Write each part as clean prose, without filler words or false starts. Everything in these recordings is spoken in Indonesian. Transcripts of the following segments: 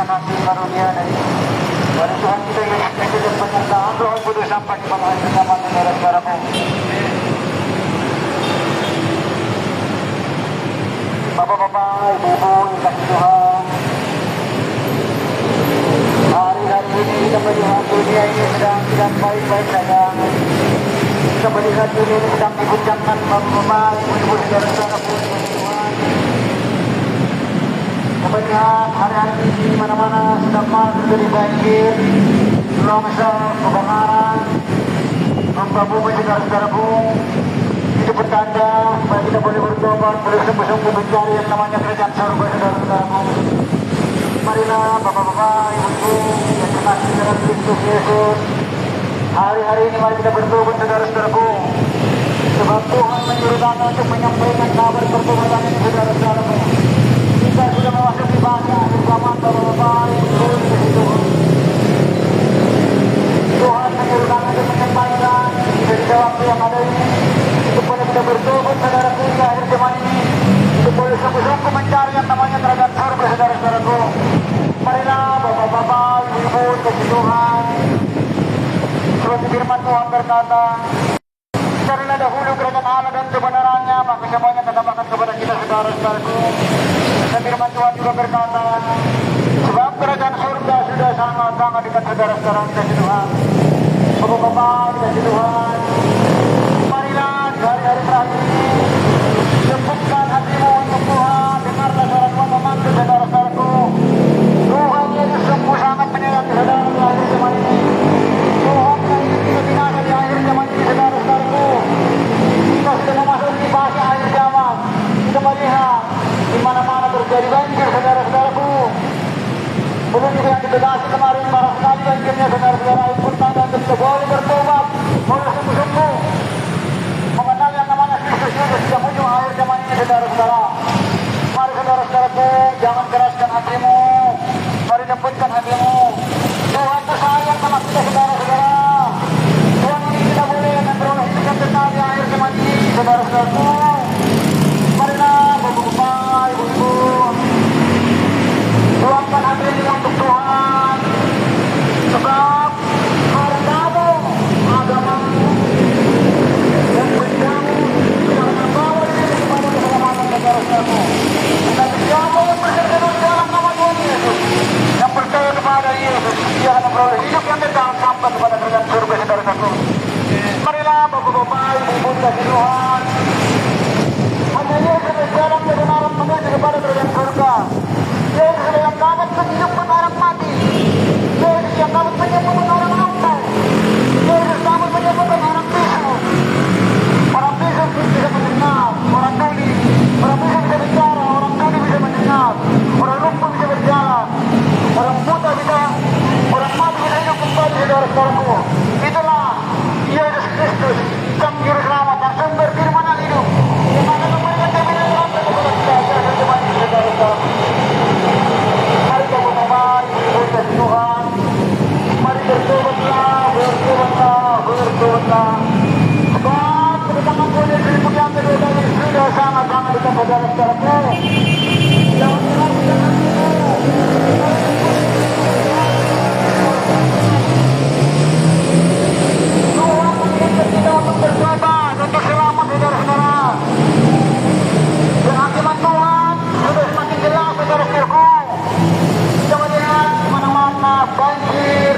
kita kasih karunia dari Tuhan kita Yesus Kristus dan penyertaan Roh Kudus sampai kepada hari kiamat saudara-saudaraku. Bapak-bapak, ibu-ibu yang kasih Tuhan, hari-hari ini kita melihat dunia ini sedang tidak baik-baik saja. Kita melihat dunia ini sedang digoncangkan bapak-bapak, ibu-ibu, saudara-saudaraku yang Tuhan. Kita melihat hari-hari ini di mana-mana sedang terjadi banjir, longsor, kebakaran, gempa bumi, saudara-saudaraku. Itu bertanda supaya kita boleh bertobat, boleh sungguh-sungguh mencari yang namanya kerajaan surga, saudara-saudaraku. Marilah bapak-bapak, ibu-ibu yang dikasihi dalam Kristus Yesus, hari-hari ini mari kita bertobat, saudara-saudaraku. Sebab Tuhan menyuruh kami untuk menyampaikan kabar pertobatan ini, saudara-saudaraku. Kita sudah memasuki masa akhir zaman, bapak-bapak, ibu-ibu yang dikasihi Tuhan. Tuhan menyuruh kami untuk menyampaikan dari waktu yang ada ini, untuk boleh kita bertobat, saudaraku, di akhir zaman ini, untuk boleh sungguh-sungguh mencari yang namanya kerajaan surga, saudara-saudaraku. Marilah bapak-bapak, ibu-ibu, kasih Tuhan. Seperti firman Tuhan berkata, carilah dahulu kerajaan Allah dan kebenarannya, maka semuanya ditambahkan kepada kita, saudara-saudaraku. Dan firman Tuhan juga berkata, sebab kerajaan surga sudah sangat-sangat dekat, saudara-saudara, kasih Tuhan. Bapak-bapak, kasih Tuhan. Marilah di hari-hari terakhir ini, lembutkan hatimu untuk Tuhan. Dengarlah suara Tuhan memanggil, saudara-saudaraku. Tuhan Yesus sungguh sangat menyayangi saudara di akhir zaman ini. Tuhan ingin kita binasa di akhir zaman ini, saudara-saudaraku. Kita sudah memasuki fase akhir zaman. Kita melihat di mana-mana terjadi banjir, saudara-saudaraku. Belum juga yang dibedasi kemarin, parah sekali banjirnya, saudara-saudara. Itu bertanda untuk kita boleh bertobat, boleh sungguh-sungguh mengenal yang namanya Kristus Yesus yang ujung akhir zaman ini, saudara-saudara. Mari saudara-saudaraku, jangan keraskan hatimu, mari lembutkan hatimu. Tuhan itu sayang sama kita, saudara-saudara. Tuhan ini kita boleh memperoleh hidup yang kekal di akhir zaman ini, saudara-saudaraku. Marilah bapak-bapak, ibu-ibu, luangkan hatimu untuk Tuhan. Sebab hartamu, agamamu, dan berikanmu jangan membawa diri kepada keselamatan, saudara-saudaraku. Tetapi kamu yang berseru dalam nama Tuhan Yesus, yang percaya kepada Yesus, dia akan memperoleh hidup yang kekal sampai kepada kerajaan surga, saudara-saudaraku. Marilah bapak-bapak, ibu-ibu kasih Tuhan. Hanya Yesus yang jalan kebenaran menuju kepada kerajaan surga. Yesus yang dapat menghidupkan orang mati. Yesus yang dapat menyembuhkan orang lumpuh. Yesus dapat menyembuhkan orang bisu. Orang bisu bisa mendengar, orang tuli. Orang bisu bisa bicara, orang tuli bisa mendengar. Orang lumpuh bisa berjalan. Orang buta bisa, orang mati bisa hidup kembali, saudara-saudaraku. Itulah Yesus Kristus, Sang Juru Selamat, yang sumber firman yang hidup. Yang akan memberikan kebenaran kepada kita, saudara-saudaraku. Mari bapak-bapak, ibu kasih Tuhan. Mari bertobatlah, bertobatlah, bertobatlah. Sebab kedatangan Tuhan Yesus yang kedua kali sudah sangat-sangat dekat, saudara-saudaraku. Jangan melakukan hatimu. Tuhan menginginkan kita untuk bertobat, untuk selamat, saudara-saudara. Dan hakiman Tuhan sudah semakin jelas, saudara-saudaraku. Kita melihat di mana-mana banjir,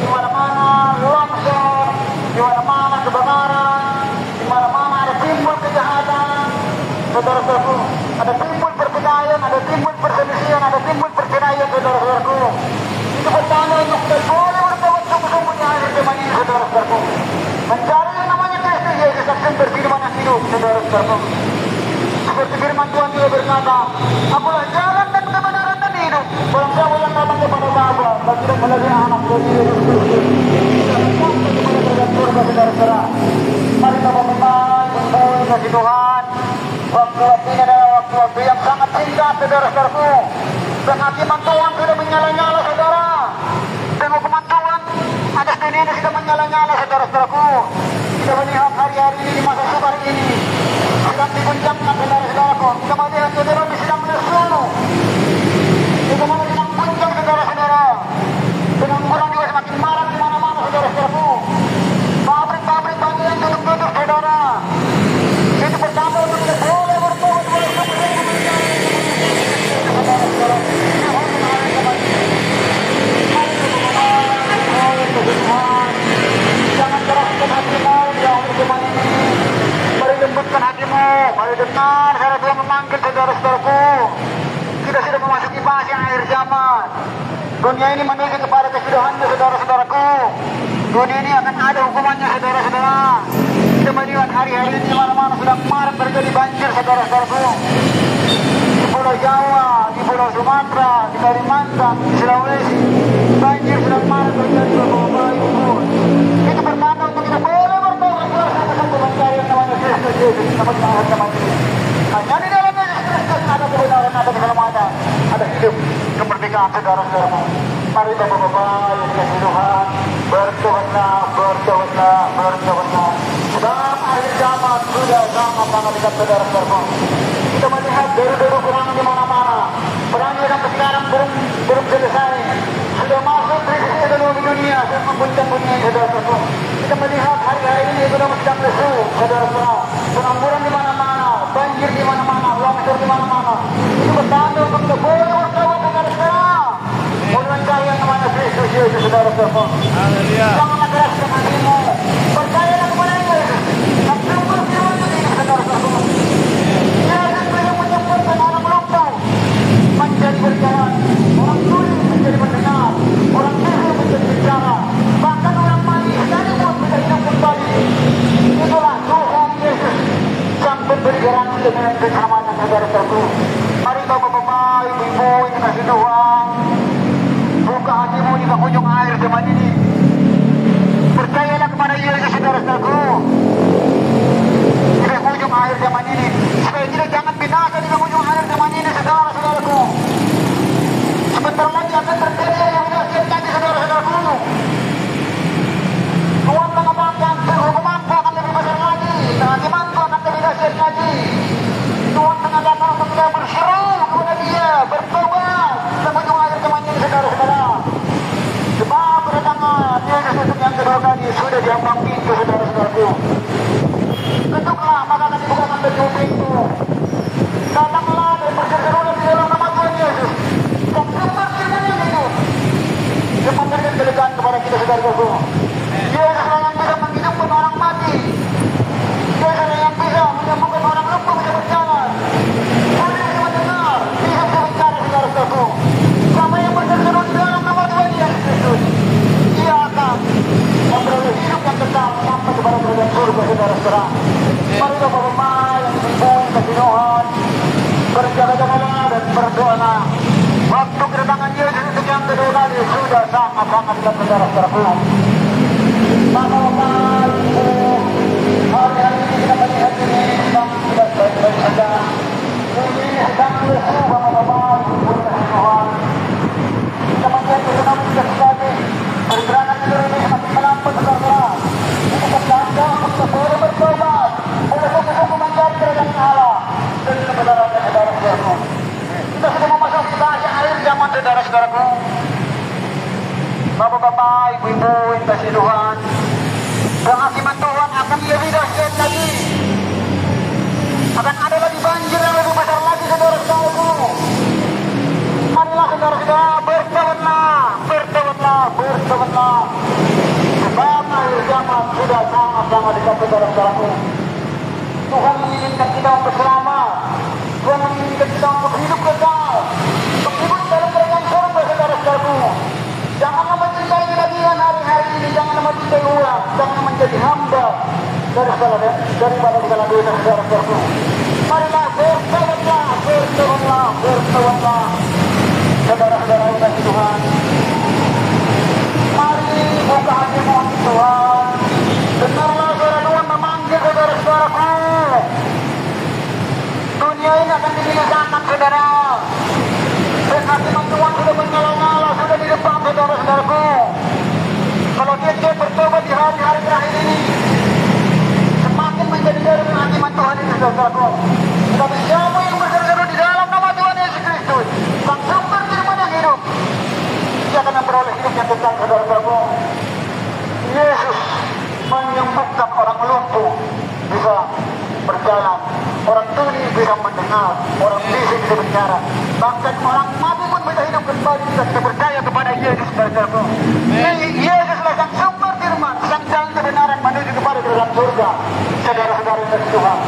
di mana-mana longsor, di mana-mana kebakaran, di mana-mana ada timbul kejahatan, saudara-saudaraku. Ada timbul pertikaian, ada timbul perselisihan, ada timbul perceraian, saudara-saudaraku. Itu bertanda untuk kita boleh bertobat sungguh-sungguh di akhir zaman ini, saudara-saudaraku. Mencari yang namanya Kristus Yesus yang berfirman yang hidup, saudara-saudaraku. Seperti firman Tuhan juga berkata, akulah jalan dan kebenaran dan hidup. Barang siapa yang datang kepada Bapa, dan tidak melalui anak dari Yesus Kristus, tidak sampai kepada kerajaan surga, saudara-saudara. Mari bapak-bapak, ibu kasih Tuhan. Waktu-waktu ini adalah waktu-waktu yang sangat singkat, saudara-saudaraku. Dan hakiman Tuhan sudah menyala-nyala, saudara. Dan hukuman Tuhan atas dunia ini sudah menyala-nyala, saudara-saudaraku. Kita melihat hari-hari ini di masa sukar ini sedang diguncangkan, saudara-saudaraku. Kita melihat saudara sedang lesu. Kita melihat sedang guncang, saudara. ini menuju kepada kesudahannya, saudara-saudaraku. Dunia ini akan ada hukumannya, saudara-saudara. Kita melihat hari-hari ini mana-mana sedang marak terjadi banjir, saudara-saudaraku. Di Pulau Jawa, di Pulau Sumatera, di Kalimantan, di Sulawesi, banjir sedang marak terjadi, Bapak-bapak, Ibu. Itu pertanda untuk kita boleh bertobat keluar satu-satu mencari yang namanya Kristus Yesus, dapat mengangkat namanya. Hanya di dalam Yesus Kristus ada kebenaran, ada keselamatan, ada hidup, kemerdekaan, saudara-saudaraku. Mari Bapak-bapak yang dikasihi Tuhan, bertobatlah, bertobatlah, bertobatlah. Dalam akhir zaman sudah sangat-sangat dekat, saudara-saudaraku. Kita melihat deru-deru perang di mana-mana. Perang yang sampai sekarang belum selesai. Sudah masuk krisis ekonomi dunia, sudah mengguncang dunia, saudara-saudaraku. Kita melihat hari-hari ini ekonomi sedang lesu, saudara-saudara. Pengangguran di mana-mana, banjir di mana-mana, longsor di mana-mana. Itu bertanda untuk kita boleh bertobat, saudara-saudara. Boleh mencari yang namanya Kristus Yesus, saudara-saudara. Janganlah keraskan hatimu. Percayalah kepada Yesus. Sampai berfirman ini, saudara-saudara. Yesus yang menyembuhkan orang lumpuh menjadi berjalan, orang tuli menjadi mendengar, orang bisu menjadi bicara, bahkan orang mati sekalipun bisa hidup kembali. Itulah Tuhan Yesus yang memberi garansi dengan keselamatan, saudara-saudaraku. Mari Bapak-bapak, Ibu-ibu yang dikasihi Tuhan, buka hatimu di penghujung akhir zaman ini. Percayalah kepada Yesus, saudara-saudaraku. Di penghujung akhir zaman ini, supaya kita jangan binasa di penghujung akhir zaman ini, saudara-saudaraku. Sebentar lagi akan terjadi yang dahsyat lagi, saudara-saudaraku. Tuhan mengatakan hukumanku akan lebih besar lagi, kehakimanku akan lebih dahsyat lagi. Tuhan mengatakan untuk kita berseru kepada Dia, bertobat di penghujung akhir zaman ini, saudara-saudara. Sebab kedatangan Yesus untuk yang kedua kali sudah diambang pintu, saudara-saudaraku. Ketuklah, maka akan dibukakan pintu. Datanglah dan berseru-serulah di dalam nama Tuhan Yesus. Dan sumber firman yang hidup yang memberikan kelegaan kepada kita, saudara-saudaraku. Yesuslah yang bisa menghidupkan orang mati. Yesuslah yang bisa menyembuhkan orang lumpuh bisa berjalan. Boleh bisa mendengar, bisa bicara, saudara-saudaraku. Siapa yang berseru di dalam nama Tuhan Yesus Kristus, Dia akan memperoleh hidup yang kekal sampai kepada kerajaan surga, saudara-saudara. Mari Bapak-bapak yang Ibu dikasihi Tuhan, berjaga-jagalah dan berdoalah. Waktu kedatangan Yesus untuk yang kedua kali sudah sangat-sangat dekat, saudara-saudaraku. Bapak-bapak, Ibu, hari-hari ini kita melihat ini sedang tidak baik-baik saja. Ini sedang lesu, Bapak-bapak, Ibu dikasihi Tuhan. Kita melihat ekonomi tidak sekali. Pergerakan ekonomi semakin melambat, saudara-saudara. Itu bertanda untuk boleh bertobat, boleh sungguh-sungguh mencari kerajaan Allah dan kebenarannya, saudara-saudaraku. Kita sudah memasuki bahasa akhir zaman, saudara-saudaraku. Bapak-bapak, Ibu-ibu yang dikasihi Tuhan, kehakiman Tuhan akan lebih dahsyat lagi. Akan ada lagi banjir yang lebih besar lagi, saudara-saudaraku. Marilah, saudara-saudara, bertobatlah, bertobatlah, bertobatlah. Sebab akhir zaman sudah sangat-sangat dekat, saudara-saudaraku. Tuhan menginginkan kita untuk selamat. Tuhan menginginkan kita untuk hidup kekal, untuk hidup dalam kerajaan surga, saudara-saudaraku. Janganlah mencintai kelahiran hari-hari ini, janganlah mencintai uang, jangan menjadi hamba daripada segala dosa, saudara-saudaraku. Marilah bertobatlah, bertobatlah, bertobatlah, saudara-saudara yang dikasihi Tuhan. Mari buka hatimu untuk Tuhan. Dengarlah suara Tuhan memanggil, saudara-saudaraku. Dunia ini akan dibinasakan, saudara. Kehakiman Tuhan sudah menyala-nyala, sudah di depan, saudara-saudaraku. Kalau dia bertobat di hari-hari terakhir ini, semakin menjadi dari kehakiman Tuhan ini, saudara-saudaraku. Tapi siapa yang berseru di dalam nama Tuhan Yesus Kristus, sang sumber firman yang hidup, dia akan memperoleh hidup yang kekal, saudara-saudaraku. Yesus menyembuhkan orang lumpuh bisa berjalan, orang tuli bisa mendengar, orang bisu bisa bicara, bahkan orang mati pun bisa hidup kembali jika kita percaya kepada Yesus, saudara-saudaraku. Yesuslah sang sumber firman, sang jalan kebenaran menuju kepada kerajaan surga, saudara-saudara yang Tuhan.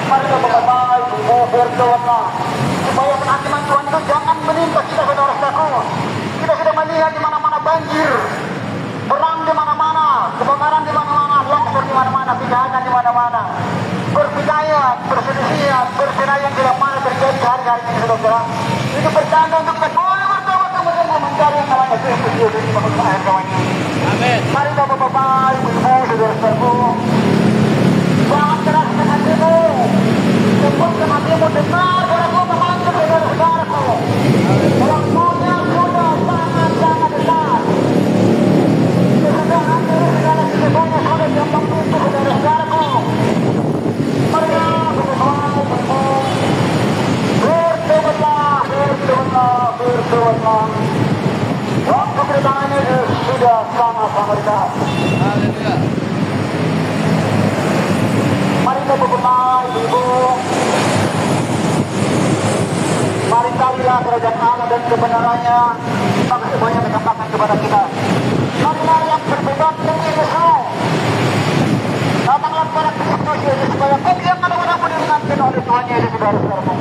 Mari Bapak-bapak, Ibu, berdoa supaya penghakiman Tuhan itu jangan menimpa kita, saudara-saudaraku. Kita sudah melihat di mana-mana banjir, perang di mana-mana, kebakaran di mana-mana, longsor di mana-mana, kejahatan di mana-mana, pertikaian, perselisihan, perceraian tidak mana terjadi hari-hari ini, saudara. Itu bertanda untuk kita boleh bersama-sama mencari yang namanya Kristus Yesus di makhluk akhir zaman ini. Amin. Mari bapak-bapak, ibu-ibu, saudara-saudaraku, jangan keraskan hatimu, lembutkan hatimu, dengar suaraku, memanggil saudara-saudaraku. Waktunya sudah sangat-sangat dekat. Kesudahan dari segala sesuatunya sudah gampang pintu, saudara-saudaraku. Marilah berdoa, bertobatlah, bertobatlah, bertobatlah. Waktu kedatangan Yesus sudah sangat-sangat dekat. Haleluya. Mari kita berdoa, ibu. Mari carilah kerajaan Allah dan kebenarannya, maka semuanya ditambahkan kepada kita. Marilah yang bertobat demi Yesus. Datanglah kepada Kristus Yesus supaya kau yang ada-ada diringankan oleh Tuhan Yesus, saudara-saudaraku.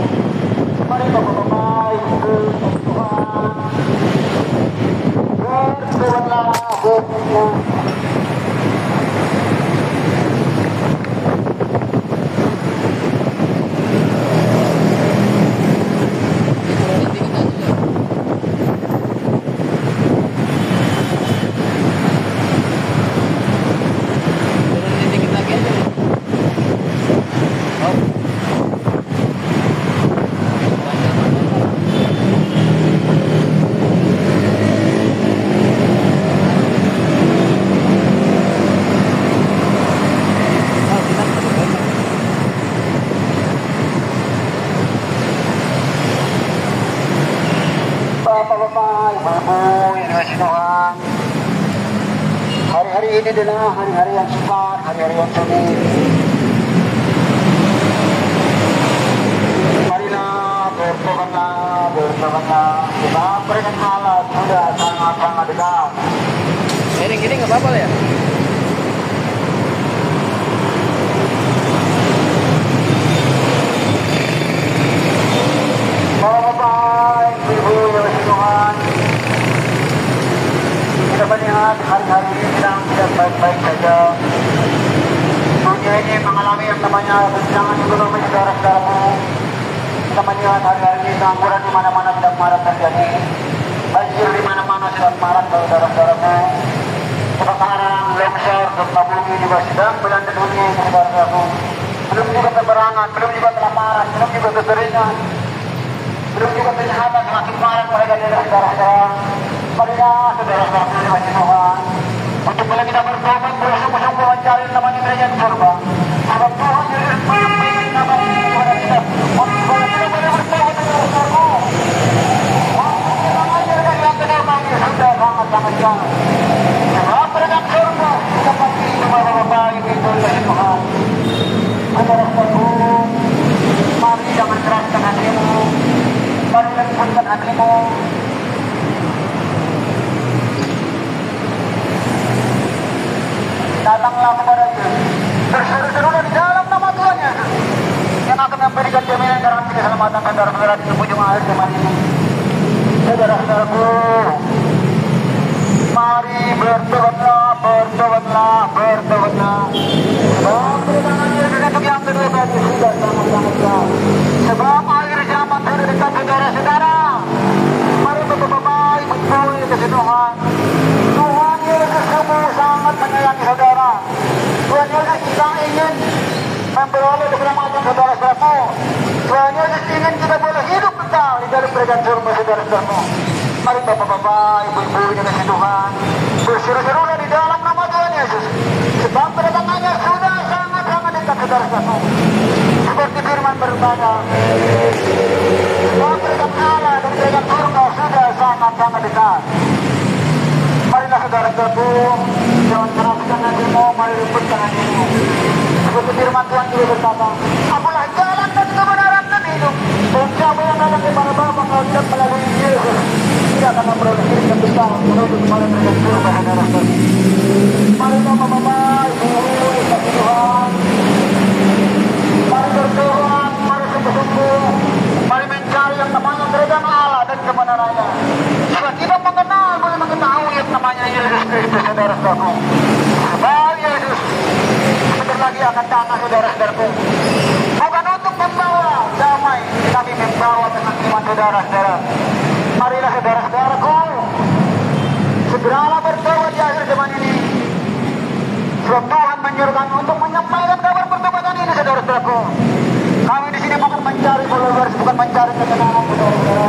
Mari bapak-bapak, ibu, Tuhan. Bertobatlah, bertobatlah. Bapak-bapak, ibu-ibu yang dikasihi Tuhan, hari-hari ini adalah hari-hari yang sukar, hari-hari yang sulit. Marilah bertobatlah, bertobatlah. Sebab perintah Allah sudah sangat-sangat dekat. Gini nggak apa-apa lah ya? Bapak-bapak, ibu-ibu yang dikasihi Tuhan, kita melihat hari-hari ini sedang tidak baik-baik saja. Dunia ini mengalami yang namanya guncangan ekonomi, saudara-saudaraku. Kita melihat hari-hari ini pengangguran di mana-mana sedang marak terjadi. Banjir di mana-mana sedang marak, saudara-saudaraku. Kebakaran, longsor, gempa bumi juga sedang melanda dunia ini, saudara-saudaraku. Belum juga peperangan, belum juga kelaparan, belum juga kekeringan, belum juga kejahatan semakin marak pada daerah saudara-saudara. Marilah saudara-saudara dikasihi Tuhan, untuk mulai kita bertobat, bersungguh-sungguh mencari namanya kerajaan surga. Sebab Tuhan Yesus menyampaikan nama ini kepada kita. Untuk kita boleh bertobat, saudara-saudaraku. Waktu kita mengajarkan yang kedua ini sudah sangat-sangat jauh. Sebab kerajaan surga kita pasti bapak-bapak ibu dikasihi Tuhan. Saudara-saudaraku, mari jangan keraskan hatimu, mari lembutkan hatimu. Datanglah kepada Yesus, berseru-serulah di dalam nama Tuhan Yesus yang akan memberikan jaminan garansi keselamatan saudara-saudara di ujung akhir zaman ini. Saudara-saudaraku, mari bertobatlah, bertobatlah, bertobatlah. Sebab kedatangan Yesus untuk yang kedua kali sudah sangat-sangat jauh. Sebab akhir zaman sudah dekat, saudara-saudara. Mari bapak-bapak, ibu-ibu yang dikasihi Tuhan. Tuhan Yesus sungguh sangat menyayangi saudara. Tuhan Yesus tidak ingin memperoleh keselamatan saudara-saudaraku. Tuhan Yesus ingin kita boleh hidup kekal di dalam kerajaan surga, saudara-saudaraku. Mari bapak-bapak, ibu-ibu yang dikasihi Tuhan, berseru-serulah di dalam nama Tuhan Yesus. Sebab kedatangannya sudah sangat-sangat dekat, saudara-saudaraku. Seperti firman berkata, sebab kerajaan Allah dan kerajaan surga sudah sangat-sangat dekat. Marilah saudara-saudaraku, jangan keraskan hatimu, mari lembutkan hatimu. Seperti firman Tuhan juga berkata, akulah jalan dan kebenaran dan hidup. Dan siapa yang datang kepada Bapa tidak melalui Yesus, tidak akan memperoleh hidup yang besar menuju kepada kerajaan surga, saudara-saudara. Mari bapak-bapak, ibu-ibu dikasihi Tuhan, mari berdoa, mari sungguh-sungguh, mari mencari yang namanya kerajaan Allah dan kebenarannya. Jika kita mengenal yang namanya Yesus Kristus, saudara-saudaraku. Sebab Yesus sebentar lagi akan datang, saudara-saudaraku. Bukan untuk membawa damai, tapi membawa keselamatan, saudara-saudara. Marilah saudara-saudaraku, segeralah bertobat di akhir zaman ini. Sebab Tuhan menyuruh kami untuk menyampaikan kabar pertobatan ini, saudara-saudaraku. Kami di sini bukan mencari followers, bukan mencari ketenangan, saudara-saudara.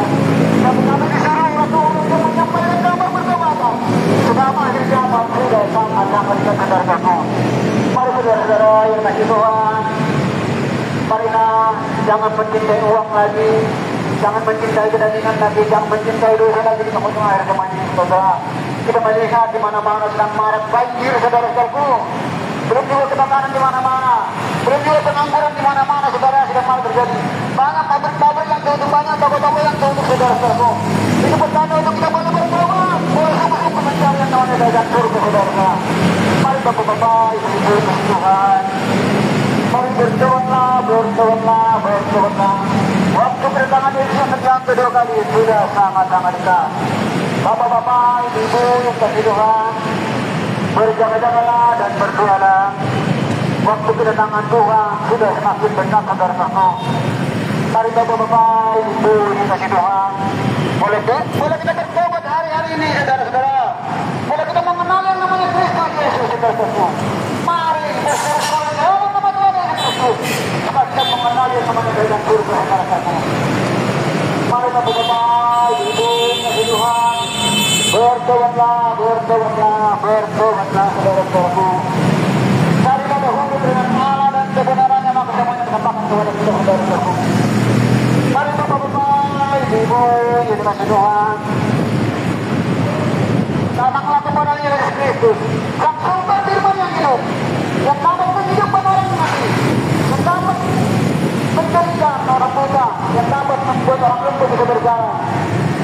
Tapi kami disuruh oleh Tuhan untuk menyampaikan kabar pertobatan. Sebab akhir zaman sudah sangat-sangat dekat, saudara-saudaraku. Mari saudara-saudara yang kasih Tuhan, marilah jangan mencintai uang lagi, jangan mencintai kedagingan lagi, jangan mencintai dosa lagi di penghujung akhir zaman ini, saudara. Kita melihat di mana-mana sedang marak banjir, saudara-saudaraku. Belum juga kebakaran di mana-mana, belum juga pengangguran di mana-mana, saudara, sedang marak terjadi. Banyak pabrik-pabrik yang tutup, banyak toko-toko yang tutup, saudara-saudaraku. Itu bertanda untuk kita boleh bertobat, boleh sungguh-sungguh mencari yang namanya kerajaan surga, saudara. Mari bapak-bapak, ibu-ibu, Tuhan. Mari bertobatlah, bertobatlah, bertobatlah. Waktu kedatangan Yesus yang kedua kali sudah sangat-sangat dekat. Bapak-bapak, ibu-ibu yang kasih Tuhan, berjaga-jagalah dan berdoalah. Waktu kedatangan Tuhan sudah semakin dekat, saudara-saudaraku. Mari bapak-bapak, ibu yang kasih Tuhan, boleh kita bertobat hari-hari ini, saudara-saudara. Boleh kita mengenal yang namanya Kristus Yesus, saudara-saudaraku. Mari berseru-seru dalam nama Tuhan Yesus Kristus, supaya kita mengenal yang namanya kerajaan surga, saudara-saudaraku. Mari bapak-bapak, ibu yang kasih Tuhan, bertobatlah, bertobatlah, bertobatlah, saudara-saudaraku. Carilah dahulu dengan Allah dan kebenarannya, maka semuanya dikatakan kepada kita, saudara-saudaraku. Mari bapak-bapak, ibu yang dikasih Tuhan, datanglah kepada Yesus Kristus, yang sumber firman yang hidup, yang dapat menghidupkan orang mati, yang dapat mencarikan orang buta, yang dapat membuat orang lumpuh bisa berjalan,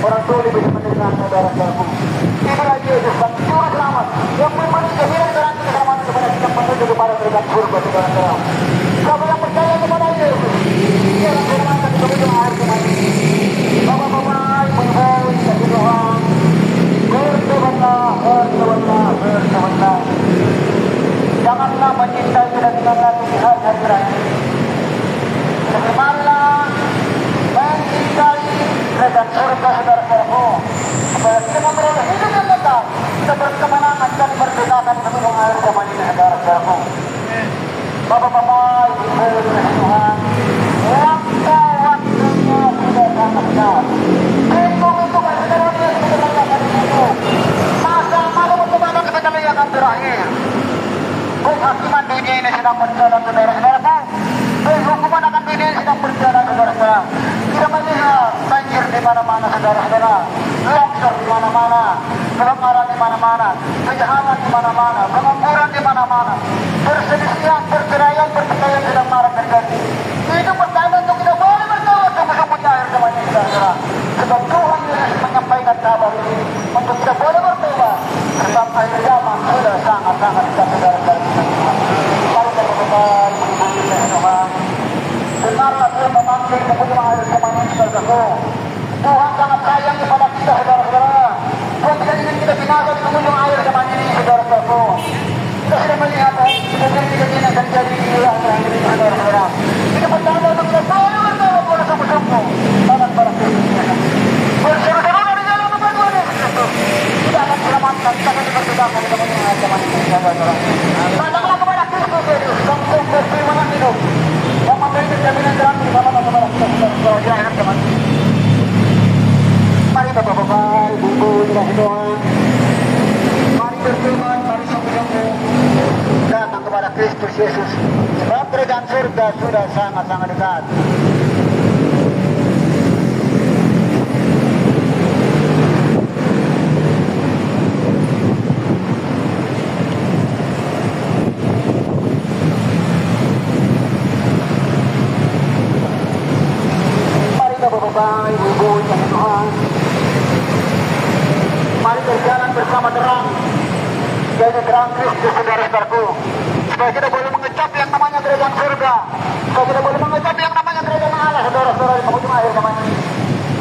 orang tuli bisa mendengar, saudara-saudaraku. Inilah Yesus dan juru selamat yang memberi kehidupan garansi keselamatan kepada kita menuju kepada kerajaan surga, saudara-saudara. Siapa yang percaya kepada Yesus, dia akan selamatkan di ujung akhir zaman ini. Bapak-bapak, ibu-ibu, kasih Tuhan, bertobatlah, bertobatlah, bertobatlah. Janganlah mencintai kedagingan lagi di hari-hari terakhir. Berimanlah, mencintai kerajaan surga, saudara-saudaraku. Supaya kita memperoleh hidup yang kekal, kita berkemenangan dan berdekatan sebelum akhir zaman ini, saudara-saudaraku. Bapak-bapak, ibu, Tuhan, waktu-waktunya sudah sangat dekat. Hitung-hitungan sebenarnya sebenarnya hari itu. Masa malu berkembang sebenarnya akan berakhir. Penghakiman dunia ini sedang berjalan, saudara-saudaraku. Hukuman akan dunia ini sedang berjalan, saudara-saudara. Kita melihat banjir di mana-mana, saudara-saudara. Longsor di mana-mana, kebakaran di mana-mana, kejahatan di mana-mana, pengangguran di mana-mana, perselisihan, perceraian, pertikaian sedang marak terjadi. Itu pertanda untuk kita boleh bertobat sungguh-sungguh di akhir zaman ini, saudara. Sebab Tuhan Yesus menyampaikan kabar ini untuk kita boleh bertobat. Sebab akhir zaman sudah sangat-sangat dekat, saudara-saudara. Mari kita bertobat, menghubungi Tuhan. Dengarlah Tuhan memanggil kepada akhir zaman ini, saudaraku. Tuhan sangat sayang kepada kita, saudara-saudara. Tuhan tidak ingin kita binasa di penghujung akhir zaman ini, saudara-saudaraku. Kita sudah melihat kejadian-kejadian yang terjadi di akhir-akhir ini, saudara-saudara. Kita bertanda untuk kita boleh bertobat pada sungguh-sungguh dalam para Kristus. Berseru-seru dari dalam nama Tuhan Yesus Kristus. Kita akan selamatkan, kita akan diperbudakan di penghujung akhir zaman ini, saudara-saudara. Datanglah kepada Kristus Yesus, yang sumber firman yang hidup, yang memberi jaminan garansi keselamatan kepada kita, saudara-saudara, di akhir zaman ini. Mari bapak-bapak, ibu-ibu, dikasih Tuhan. Mari bertobat, mari sungguh-sungguh datang kepada Kristus Yesus. Sebab kerajaan surga sudah sangat-sangat dekat. Mari bapak-bapak, ibu-ibu, dikasih Tuhan. Mari berjalan bersama terang, jadi terang Kristus, saudara-saudaraku. Supaya kita boleh mengecap yang namanya kerajaan surga, supaya kita boleh mengecap yang namanya kerajaan Allah, saudara-saudara, di penghujung akhir zaman ini.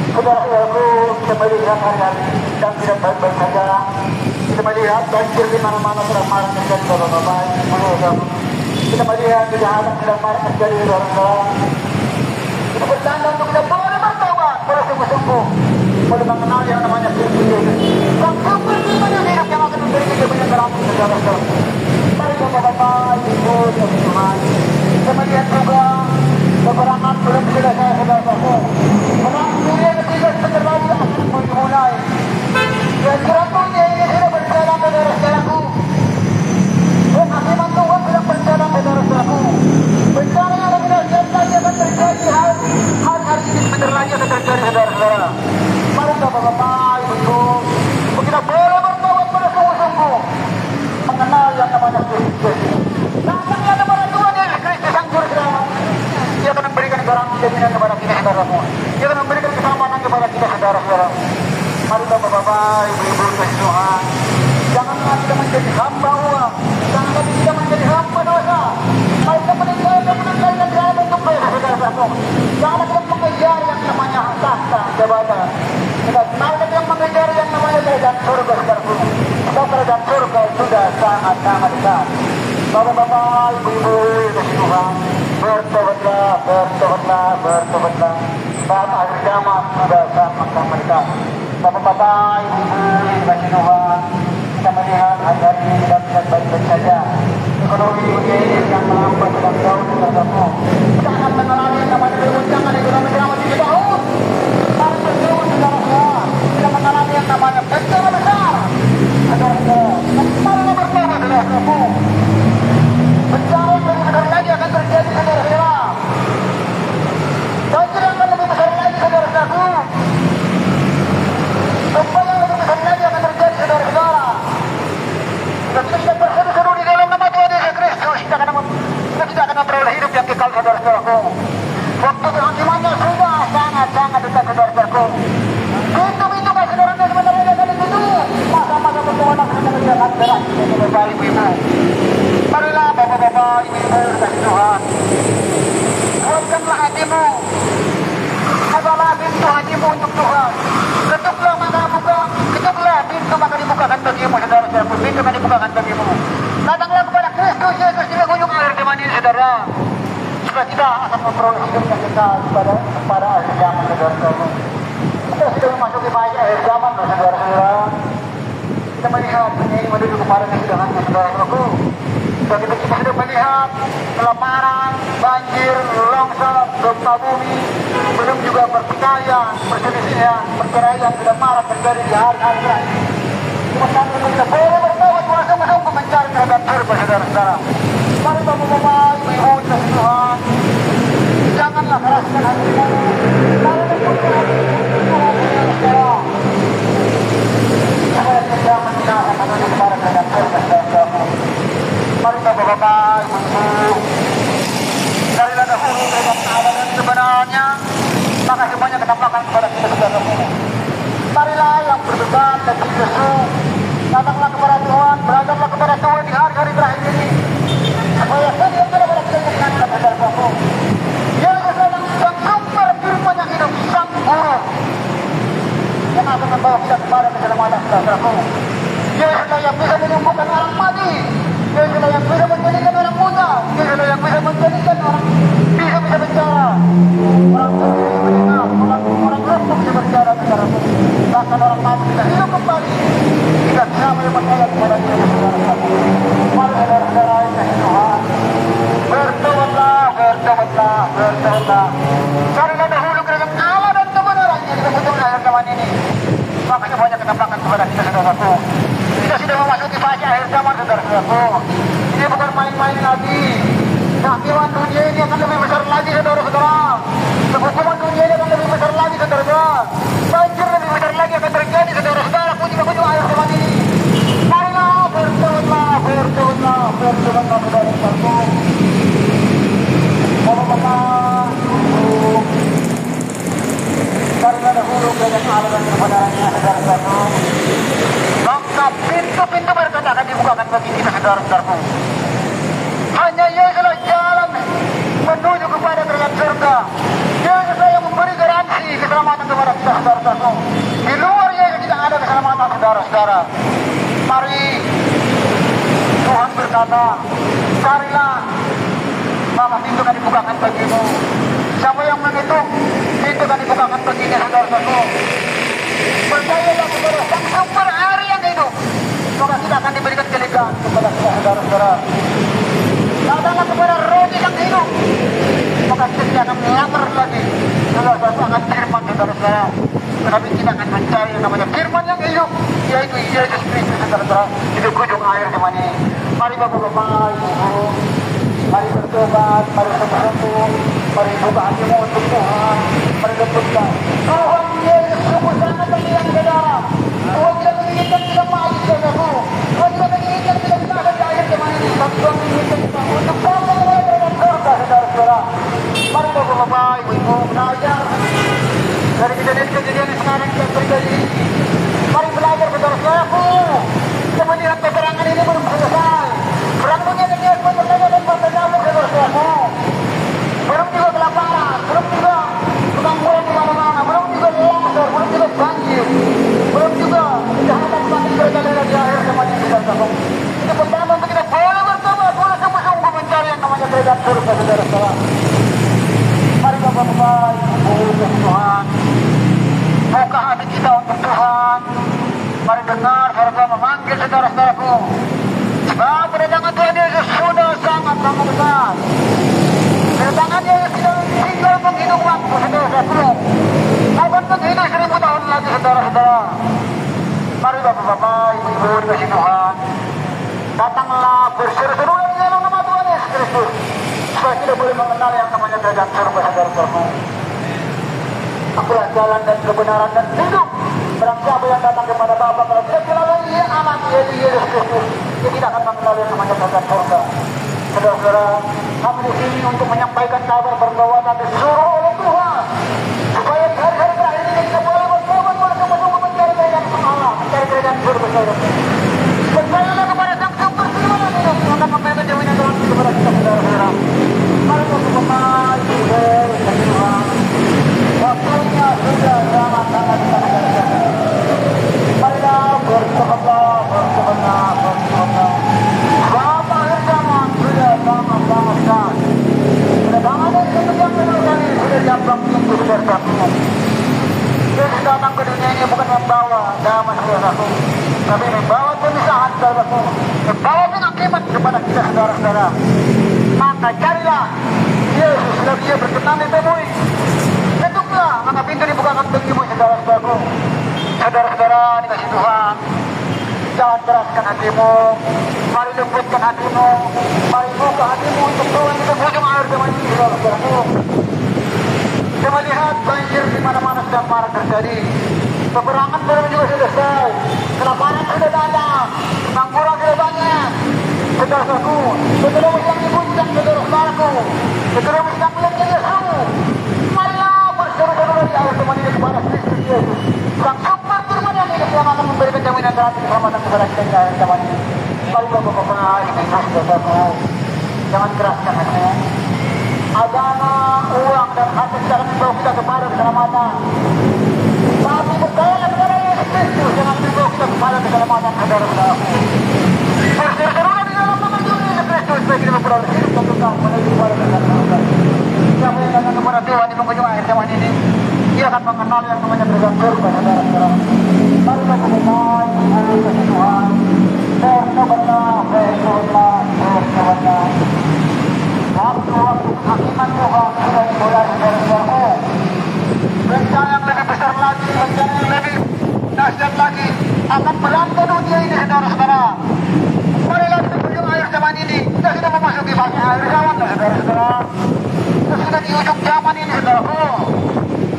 Saudara-saudaraku, kita melihat hari-hari dan tidak baik-baik saja. melihat banjir di mana-mana sedang marak terjadi bapak-bapak. Kita melihat kejahatan sedang marak terjadi saudara-saudara. Itu bertanda untuk kita boleh bertobat, boleh sungguh-sungguh, boleh mengenal yang namanya Kristus Yesus. Dan kepentingan hidup yang akan memberi kebenaran saudara-saudara. Mari bapak-bapak, ibu dan Tuhan. Kita melihat juga peperangan belum selesai saudara-saudara. Perang dunia ketiga sebentar lagi akan dimulai. Dan keratunya ini sudah berjalan saudara-saudaraku. Penghakiman Tuhan sedang berjalan saudara-saudaraku. Bencana yang lebih dahsyat lagi akan terjadi hari-hari ini sebentar lagi akan terjadi saudara-saudara. Mari bapak-bapak, ibu, kita boleh bertobat pada sungguh-sungguh mengenal yang namanya Kristus. Datanglah kepada Tuhan Yesus Kristus Sang Juru Selamat. Dia akan memberikan garansi jaminan kepada kita saudaramu. Dia akan memberikan keselamatan kepada kita saudara-saudara. Mari bapak-bapak, ibu-ibu kasih Tuhan. Janganlah kita menjadi hamba uang. Janganlah kita menjadi hamba dosa. Mari kita meninggalkan dalam bentuk dosa saudara-saudara. Janganlah kita mengejar yang namanya tahta jabatan. Kita yang mengejar yang namanya kerajaan surga saudaraku. Sebab kerajaan surga sudah sangat-sangat dekat. Bapak-bapak, ibu-ibu kasih Tuhan. Bertobatlah, bertobatlah, bertobatlah. Saat akhir zaman sudah sangat-sangat dekat. Bapak-bapak, ibu-ibu kasih Tuhan. Kita melihat hari ini tidak bisa baik-baik saja. Ekonomi dunia ini sedang melambat dalam jauh saudaraku. Kita akan mengalami yang namanya goncangan ekonomi selama 7 tahun. Tapi berjauh saudara-saudara. Kita mengalami yang namanya bencana besar. Saudara-saudara, kembali bertobat saudara-saudaraku. Bencana yang lebih besar lagi akan terjadi saudara-saudara. Banjir akan lebih besar lagi saudara-saudaraku. Gempa yang lebih besar lagi akan terjadi saudara-saudara. Dan kita berseru-seru di dalam nama Tuhan Yesus Kristus. Kita akan memperoleh hidup yang kekal saudara-saudaraku. Waktu penghakimannya sudah sangat-sangat dekat saudara-saudaraku. Pintu-pintu bagi saudara-saudara sebenarnya akan ditutup. Masa-masa perjalanan sebenarnya akan berat. Bapak ibu-ibu. Marilah bapak-bapak, ibu-ibu kasih Tuhan. Kuatkanlah hatimu. Adalah pintu hatimu untuk Tuhan. Ketuklah maka buka, ketuklah pintu maka dibukakan bagimu saudara-saudaraku. Pintu akan dibukakan bagimu. Datanglah kepada Kristus Yesus di ujung akhir zaman ini saudara. Supaya kita akan memperoleh hidup yang kekal pada akhir zaman saudara-saudaraku. Kita sudah memasuki masa akhir zaman saudara-saudara. Kita melihat dunia ini menuju kepada kesudahannya saudara-saudaraku. Dan kita sudah melihat kelaparan, banjir, longsor, gempa bumi, belum juga pertikaian, perselisihan, perceraian sudah marak terjadi di hari-hari terakhir. Sementara kita boleh bertobat bersungguh-sungguh mencari terhadap surga saudara-saudara. Mari bapak-bapak, ibu-ibu kasih Tuhan. Janganlah keraskan hatimu. Lalu mempunyai hatimu saudara-saudara. Supaya kita menjelaskan menuju kepada terhadap surga saudara-saudara. Mari bapak-bapak, ibu-ibu. Darilah dahulu dengan Allah dan sebenarnya, maka semuanya ketampakan kepada kita saudara-saudara. Marilah yang berdebat dan berseru, datanglah kepada Tuhan, belajarlah kepada Tuhan di hari-hari terakhir ini. Supaya setiap kita pada kita menyenangkan saudara-saudaraku. Yesus adalah sang sumber firman yang hidup, sang guru yang akan membawa kita kepada keselamatan saudara-saudaraku. Yesus yang bisa menyembuhkan orang mati. Yesus yang bisa menjadikan orang buta. Yesus yang bisa menjadikan orang bisa bicara. Orang tuli mendengar, orang lumpuh bisa berbicara saudaraku. Bahkan orang mati bisa hidup kembali. Kita bisa percaya kepada Dia saudara-saudaraku. Mari saudara-saudara yang kasih Tuhan. Bertobatlah, bertobatlah, bertobatlah. Carilah dahulu kerajaan Allah dan kebenaran yang kita butuh akhir zaman ini. Maka semuanya ketampakan kepada kita saudaraku. Kita sudah memasuki fase akhir zaman saudara-saudaraku. Ini bukan main-main lagi. Kehakiman dunia ini akan lebih besar lagi saudara-saudara. Hukuman dunia ini akan lebih besar lagi saudara-saudara. Banjir lebih besar lagi akan terjadi saudara-saudara. Kunjung-kunjung akhir zaman ini. Marilah bertobatlah, bertobatlah, bertobatlah saudara-saudaraku. Bapak-bapak, ibu, carilah dahulu kerajaan Allah dan kebenarannya saudara-saudaraku. Maka pintu-pintu berkat akan dibukakan bagi kita saudara-saudaraku. Hanya Yesuslah jalan menuju kepada kerajaan surga. Yesuslah yang memberi garansi keselamatan kepada kita saudara-saudaraku. Di luar Yesus tidak ada keselamatan saudara-saudara. Mari berkata, carilah, maka pintu akan dibukakan bagimu. Siapa yang menghitung, pintu akan dibukakan baginya, saudara-saudaraku. Percayalah kepada sang sumber air yang hidup, maka kita akan diberikan kelegaan kepada kita, saudara-saudara. Datanglah kepada roti yang hidup, maka kita tidak akan lapar lagi. Saudara-saudara akan firman, saudara-saudara. Tetapi kita akan mencari yang namanya firman yang hidup, yaitu Yesus Kristus, saudara-saudara. Itu ujung air zaman ini. Mari Bapak-Bapak, Ibu, mari bertobat, mari sungguh-sungguh, mari buka hatimu untuk Tuhan, mari lembutkan. Tuhan Yesus sungguh sangat berlian saudara. Tuhan tidak menginginkan kita mati, saudaraku. Tuhan tidak menginginkan kita berada di akhir zaman ini. Tapi Tuhan menginginkan kita untuk bangsa dalam surga, saudara-saudara. Mari Bapak-Bapak, Ibu, belajar dari kejadian-kejadian yang sekarang kita terjadi. Mari belajar, saudara-saudaraku. Kita melihat peperangan ini belum selesai. Perang dunia dan Yesus bertanya dan bertanya, saudara-saudaraku. Belum juga kelaparan, belum juga pengangguran di mana-mana, belum juga longsor, belum juga banjir, belum juga kejahatan semakin berjalan di akhir zaman ini, saudara-saudaraku. Itu pertama untuk kita boleh bertobat, boleh sungguh-sungguh mencari yang namanya kerajaan surga, saudara-saudara. Mari Bapak-Bapak, Ibu, Tuhan, buka hati kita untuk Tuhan. Mari dengar suara memanggil saudara-saudaraku. Sebab kedatangan Tuhan Yesus sudah sangat besar. Kedatangan Yesus tidak tinggal menghidup waktu, saudara-saudaraku. Bukan menghidup 1000 tahun lagi, saudara-saudara. Mari Bapak-Bapak, Ibu, dikasih Tuhan. Datanglah berseru-serulah di dalam nama Tuhan Yesus Kristus. Supaya kita boleh mengenal yang namanya kerajaan surga, saudara-saudaraku. Akulah jalan dan kebenaran dan hidup. Barang siapa yang datang kepada Bapa kalau tidak melalui anak yaitu Yesus Kristus, dia tidak akan mengenal yang namanya kerajaan surga. Saudara-saudara, kami di sini untuk menyampaikan kabar berdoa dan disuruh oleh Tuhan supaya hari-hari terakhir ini kita boleh bertobat, boleh sungguh-sungguh mencari kerajaan Allah, mencari kerajaan surga, saudara. Percayalah kepada Sang Sumber firman yang hidup, akan memberikan jaminan dalam kepada kita, saudara-saudara. Mari Bapak-Bapak, Ibu, Tuhan. Waktunya sudah sangat-sangat dekat. Marilah bertobatlah, bertobatlah, bertobatlah. Sebab akhir zaman sudah sangat-sangat dekat. Kedatangan dari sejak kedua kali sudah jambang pintu, saudara-saudaraku. Yesus datang ke dunia ini bukan membawa damai, saudaraku, tapi membawa pemisahan, saudaraku, membawa penghakiman kepada kita, saudara-saudara. Maka carilah Yesus selagi Dia berkenan ditemui. Ketuklah, maka pintu dibukakan bagimu, saudara-saudaraku. Saudara-saudara dikasih Tuhan, jangan keraskan hatimu, mari lembutkan hatimu, mari buka hatimu untuk Tuhan di ujung air zaman ini, saudara-saudaraku. Kita melihat banjir di mana-mana sedang marak terjadi. Peperangan belum juga selesai, kelaparan sudah datang, pengangguran sudah banyak. Saudara-saudaraku, keterus yang dibuncang, saudara-saudaraku, keterus yang belum jadi seru. Marilah berseru-seru di air zaman ini kepada Kristus Yesus, Sang Sumber firman yang hidup yang akan memberikan jaminan gratis keselamatan kepada kita di akhir zaman ini. Mari Bapak-Bapak, Ibu, saudaraku, jangan keraskan hatimu. Agama, uang, dan harta tidak akan membawa kita kepada keselamatan. Tapi percayalah kepada Yesus Kristus yang akan membawa kita kepada keselamatan, saudara-saudaraku. Berseru-serulah di dalam nama Tuhan Yesus Kristus supaya kita memperoleh hidup dan kekal menuju kepada keselamatan. Siapa yang datang kepada Tuhan di penghujung akhir zaman ini, dia akan mengenal yang namanya kerajaan surga, saudara-saudara. Mari Bapak-Bapak, Ibu, kasih Tuhan. Bertobatlah, bertobatlah, bertobatlah. Waktu-waktu hakiman Tuhan sudah dimulai, saudara-saudaraku. Rencana yang lebih besar lagi, rencana yang lebih dahsyat lagi akan melanda dunia ini, saudara-saudara. Marilah di ujung akhir zaman ini, kita sudah memasuki fase akhir zaman, saudara-saudara. Kita sudah di ujung zaman ini, saudaraku.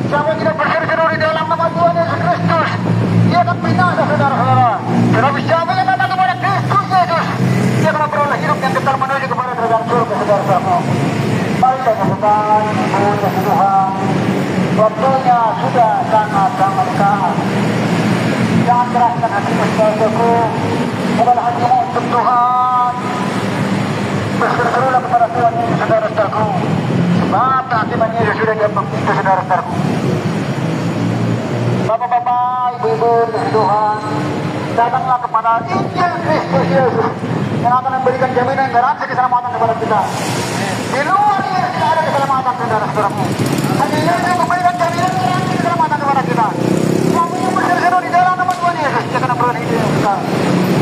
Siapa yang tidak berseru-seru di dalam nama Tuhan Yesus Kristus, dia akan binasa, saudara-saudara. Tetapi siapa yang datang kepada Kristus Yesus, dia akan memperoleh hidup yang kekal menuju kepada kerajaan surga, saudara-saudaraku. Mari Bapak-Bapak, Ibu, kasih Tuhan. Waktunya sudah sangat-sangat dekat. Jangan keraskan hatimu, saudaraku. Bukan hatimu untuk Tuhan. Berseru-serulah kepada Tuhan ini, saudara-saudaraku. Sebab kehakiman Yesus sudah jambang pintu, saudara-saudaraku. Bapak-bapak, ibu-ibu, kasih Tuhan, datanglah kepada Injil Kristus Yesus yang akan memberikan jaminan garansi keselamatan kepada kita. Di luar ini tidak ada keselamatan, saudara-saudaraku. Hanya Yesus yang memberikan jaminan garansi keselamatan kepada kita. Siapa yang berseru di dalam nama Tuhan Yesus, dia akan berada di dalam kita.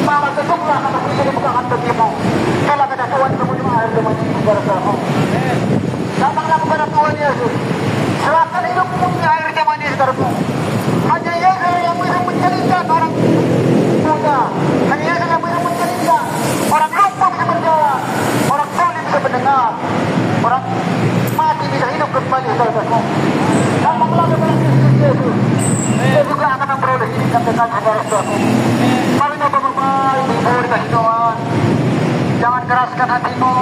Maka tetaplah kata beri dibukakan bagimu. Kalau kata Tuhan kemudian akhir zaman ini, saudara-saudaraku. Datanglah kepada Tuhan Yesus. Serahkan hidupmu di akhir zaman ini, saudaraku. Hanya Yesus yang bisa menjadikan orang muda. Hanya Yesus yang bisa menjadikan orang lumpuh bisa berjalan, orang tuli bisa mendengar, orang mati bisa hidup kembali, saudaraku. Datanglah kepada Kristus Yesus. Dia juga akan memperoleh hidup yang kekal, saudara-saudaraku. Mari bapak-bapak, ibu-ibu dikasih Tuhan. Jangan keraskan hatimu,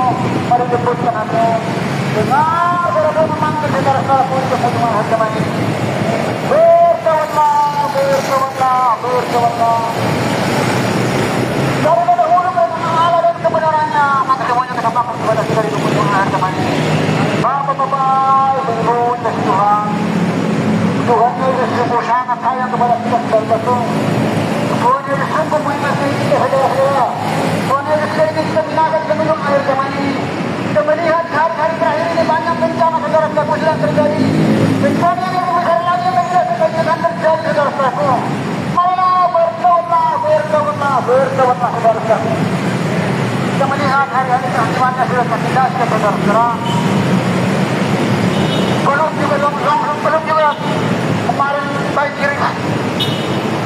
mari lembutkan hatimu. Dengar saudara memanggil saudara-saudaraku untuk semua zaman ini. Bertobatlah, bertobatlah, bertobatlah. Dari dahulu mengenal Allah dan kebenarannya, maka semuanya kita melakukan kepada kita di kemudian zaman ini. Bapak-bapak, ibu-ibu dikasih Tuhan. Tuhan Yesus sungguh sangat sayang kepada kita, saudara-saudaraku. Tuhan Yesus sungguh mengasihi kita, saudara-saudara. Tuhan Yesus tidak ingin kita binasa di kemudian akhir zaman ini. Kita melihat hari-hari terakhir ini banyak bencana, saudara-saudaraku, sedang terjadi. Bencana yang lebih besar lagi yang tidak akan terjadi, saudara-saudaraku. Marilah bertobatlah, bertobatlah, bertobatlah, saudara-saudaraku. Kita melihat hari-hari kehidupannya sudah tertindas, saudara-saudara. Belum juga kemarin banjir,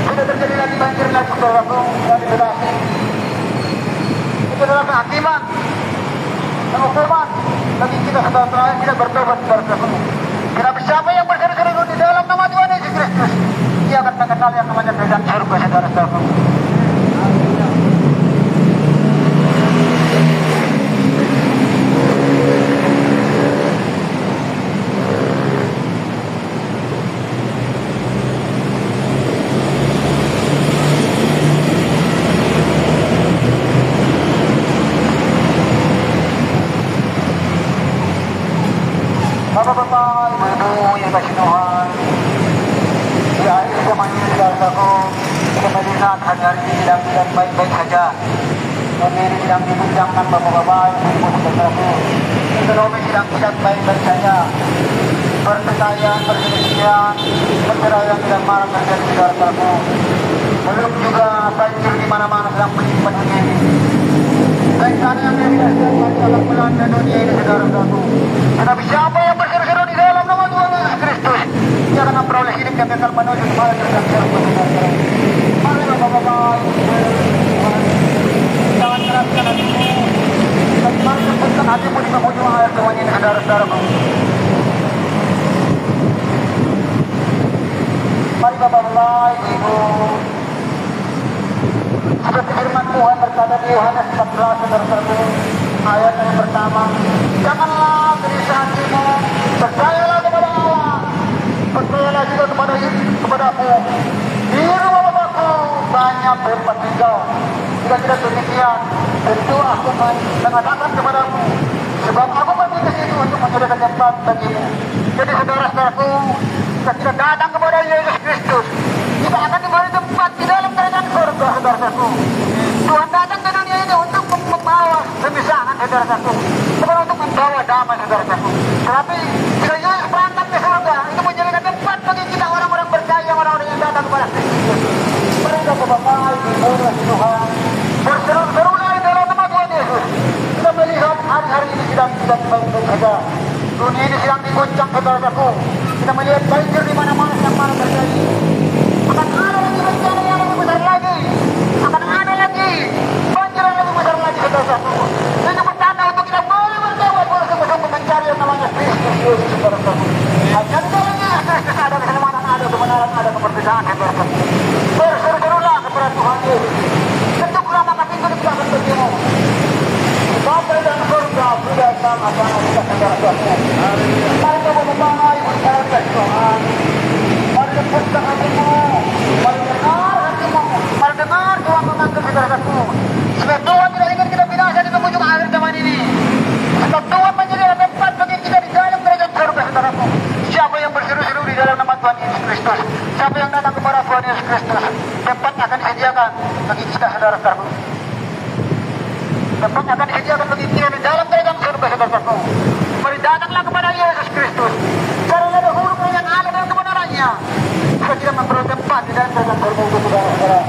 sudah terjadi lagi banjir lagi, saudaraku, dari Bekasi. Itu adalah kehakiman dan hukuman bagi kita, saudara-saudara yang tidak bertobat, saudara-saudaraku. Kenapa siapa yang berseru-seru di dalam nama Tuhan Yesus Kristus, dia akan mengenal yang namanya kerajaan surga, saudara-saudaraku. Bapak-bapak, ibu-ibu yang kasih Tuhan, di akhir zaman ini, saudara-saudaraku, kita melihat hari-hari ini tidak baik-baik saja. Negeri sedang dibincangkan, bapak-bapak, ibu-ibu, saudara-saudaraku. Ekonomi sedang tidak baik-baik saja. Perceraian, perselisihan, perceraian tidak marak terjadi, saudara-saudaraku. Belum juga banjir di mana-mana sedang menyimpan diri. Bencana yang tidak siapkan dalam melanda dunia ini, saudara-saudaraku. Tetapi siapa yang berseru-seru di dalam nama Tuhan Yesus Kristus, dia akan memperoleh hidup yang kekal menuju kepada kerajaan surga, saudara-saudara. Mari bapak-bapak, jangan keraskan hatimu, dan mari lembutkan hatimu di penghujung akhir zaman ini, saudara-saudaraku. Mari bapak-bapak, ibu. Seperti firman Tuhan berkata di Yohanes 14, saudara-saudaraku, ayat yang pertama, janganlah gelisah hatimu, percayalah kepada Allah, percayalah juga kepadaku. Di rumah Bapakku banyak tempat tinggal. Jika tidak demikian, tentu aku mengatakan kepadamu, sebab aku pergi ke situ untuk menyediakan tempat bagimu. Jadi saudara-saudaraku, jika kita datang kepada Yesus Kristus, kita akan diberi tempat di dalam kerajaan surga, saudara-saudaraku. Tuhan datang ke dunia ini untuk membawa kemisahan, saudara-saudaraku, bukan untuk membawa damai, saudara-saudaraku. Tetapi jika Yesus berangkat ke surga, itu menjadikan tempat bagi kita orang-orang percaya, orang-orang yang datang kepada Kristus. Mereka bapak, ibu, Tuhan, berseru-serulah di dalam nama Tuhan Yesus. Kita melihat hari-hari ini tidak baik-baik saja. Dunia ini sedang diguncang, saudara-saudaraku. Kita melihat banjir di mana-mana yang mana terjadi. Akan ada lagi bencana yang lebih besar lagi. Akan ada lagi banjir yang lebih besar lagi, saudara-saudaraku. Itu pertanda untuk kita boleh bertobat, boleh sungguh-sungguh mencari yang namanya Kristus Yesus, saudara-saudaraku. Hanya di dalamnya Kristus ada keselamatan, ada kebenaran, ada kemerdekaan, saudara-saudaraku. Berseru-serulah kepada Tuhan Yesus. Ketuklah maka pintu dibukakan bagimu. Sampai dan surga sudah sama-sama kita, saudara-saudaraku. Mari kita berdoa, ibu kita Tuhan. Mari lembutkan hatimu, mari dengar hatimu, mari dengar Tuhan memanggil, saudara-saudaraku. Sebab Tuhan tidak ingin kita binasa di penghujung akhir zaman ini. Sebab Tuhan menyediakan tempat bagi kita di dalam kerajaan surga, saudaraku. Siapa yang berseru-seru di dalam nama Tuhan Yesus Kristus, siapa yang datang kepada Tuhan Yesus Kristus, tempat akan disediakan bagi kita, saudara-saudaraku. tempat akan disediakan bagi kita di dalam kerajaan surga saudaraku. Mari datanglah kepada Yesus Kristus karena dahulu yang ada dalam kebenarannya kita tidak memperoleh tempat di dalam kerajaan surga itu saudara-saudara.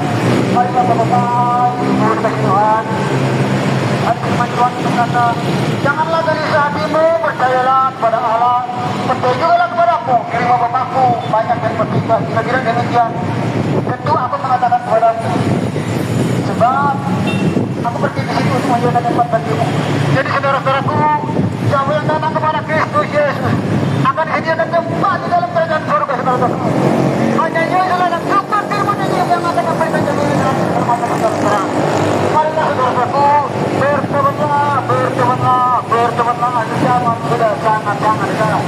Mari Bapak-Bapak, Ibu dikasih Tuhan. Hari firman Tuhan berkata, janganlah gelisah hatimu, percayalah kepada Allah, percaya jugalah kepadaku, kirim Bapakku banyak yang bertiga. Kira-kira demikian. Tentu aku mengatakan kepadamu, sebab aku pergi di situ untuk menjadikan tempat bagimu. Jadi saudara-saudaraku, siapa yang datang kepada Kristus Yesus akan disediakan tempat di dalam kerajaan surga saudara-saudaraku. Hanya Yesus dan sumber firman yang akan memberikan jaminan keselamatan saudara-saudara. Marilah saudara-saudaraku, bertobatlah, zaman sudah sangat-sangat dekat.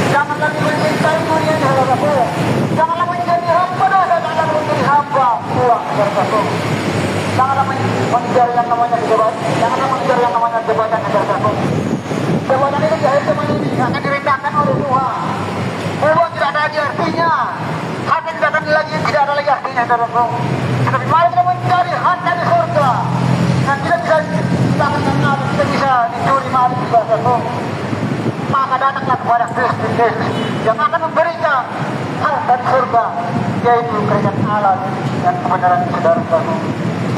Janganlah mencintai dunia ini saudaraku. Janganlah menjadi hamba dosa, janganlah menjadi hamba uang saudaraku. Janganlah mengejar yang namanya jabatan, janganlah mengejar yang namanya jabatan saudaraku. Jabatan itu di akhir zaman ini akan direndahkan oleh Tuhan. Uang tidak ada lagi artinya, harta tidak ada lagi artinya saudaraku. Tetapi mari kita mencari harta di surga. Dan tidak bisa ditangan-tangan, tidak bisa dicuri maling juga saudaraku. Maka datanglah kepada Kristus Yesus yang akan memberikan harta di surga, yaitu kerajaan Allah dan kebenaran saudara-saudaraku.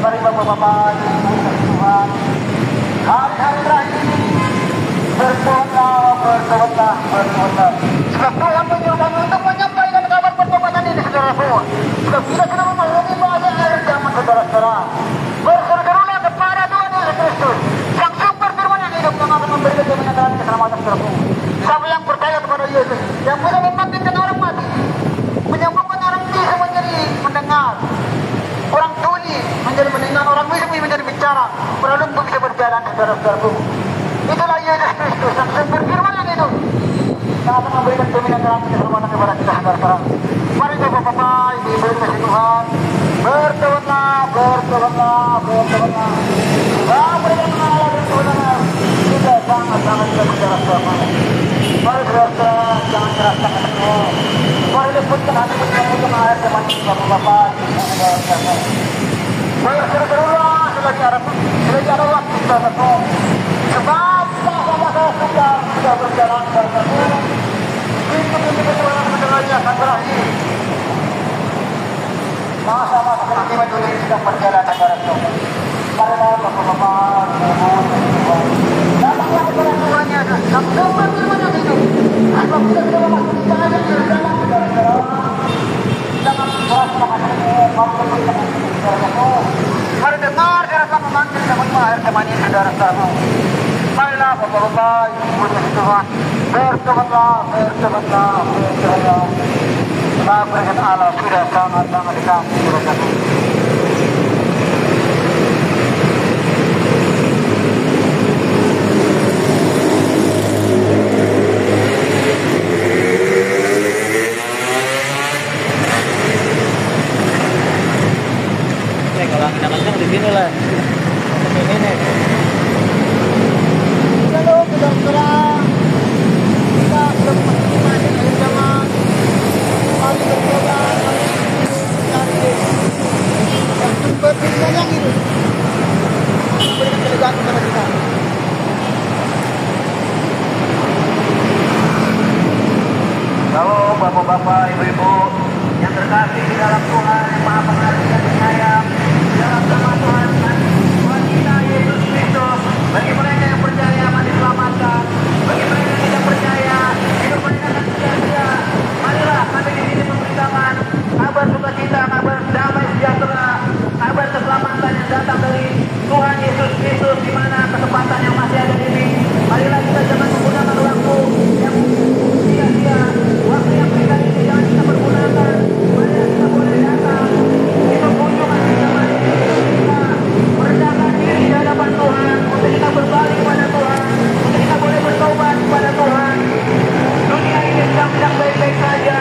Mari Bapak-Bapak, Ibu Tuhan, hari-hari terakhir ini bertobatlah. Sebab Tuhan menyuruh kami untuk menyampaikan kabar pertobatan ini saudaraku. Sebab kita sudah memahami bahwa akhir zaman saudara-saudara. Berseru-serulah kepada Tuhan Yesus Kristus, yang sumber firman yang hidup yang akan memberikan jaminan dan keselamatan saudaraku. Siapa yang percaya kepada Yesus, yang bisa membangkitkan orang mati, menyembuhkan orang bisu menjadi mendengar, orang tuli menjadi mendengar, orang bisu menjadi bicara, orang lumpuh bisa berjalan saudara-saudaraku. Itulah Yesus Kristus yang sumber firman yang hidup yang akan memberikan jaminan dan keselamatan kepada kita saudara-saudara. Mari Bapak-Bapak, Ibu-ibu dikasih Tuhan, bertobatlah. Berikan Allah dan Tuhan sudah sangat-sangat kita berjalan bersama. Mari saudara-saudara, jangan keraskan hatimu. Mari lembutkan hatimu untuk akhir zaman ini Bapak-Bapak, saudara-saudara. Berseru-serulah selagi ada waktu saudaraku. Sebab masa-masa sudah berjalan saudaraku. Pintu-pintu keselamatan sebenarnya akan berakhir. Masa-masa kehakiman dunia sedang berjalan saudaraku. Marilah Bapak-Bapak, Ibu, datanglah kepada Tuhan Yesus, yang sumber firman yang hidup. Sebab kita sudah memasuki cahaya di dalam saudara-saudara. Jangan merasa hatimu, mampu kita saudaraku. Mari dengar saya memanggil zaman akhir zaman ini saudara-saudaraku. Marilah Bapak-Bapak, Ibu dikasih Tuhan, bertobatlah. Sebab kerajaan Allah sudah sangat-sangat dekat saudaraku. Kalau angin kencang di sini lah. Seperti ini. Halo saudara-saudara, kita sudah memasuki akhir zaman. Mari bertobat, mari mencari yang sumber firman yang hidup, memberikan kelegaan kepada kita. Halo Bapak-Bapak, Ibu-ibu yang terkasih di dalam Tuhan yang Maha Pengasih dan Penyayang, dalam nama Tuhan kita Yesus Kristus. Bagi mereka yang percaya akan diselamatkan, bagi mereka yang tidak percaya hidup mereka akan sia-sia. Marilah kami di sini memberitakan kabar sukacita, kabar damai sejahtera, kabar keselamatan yang datang dari Tuhan Yesus Kristus, di mana kesempatan yang masih ada ini. Marilah kita jangan menggunakan waktu yang sia-sia, waktu yang kita ini jangan kita pergunakan. Marilah kita boleh datang, itu kunjungan kita, mari kita merendahkan diri di hadapan Tuhan, untuk kita berbalik kepada Tuhan, untuk kita boleh bertobat kepada Tuhan. Dunia ini sedang baik-baik saja,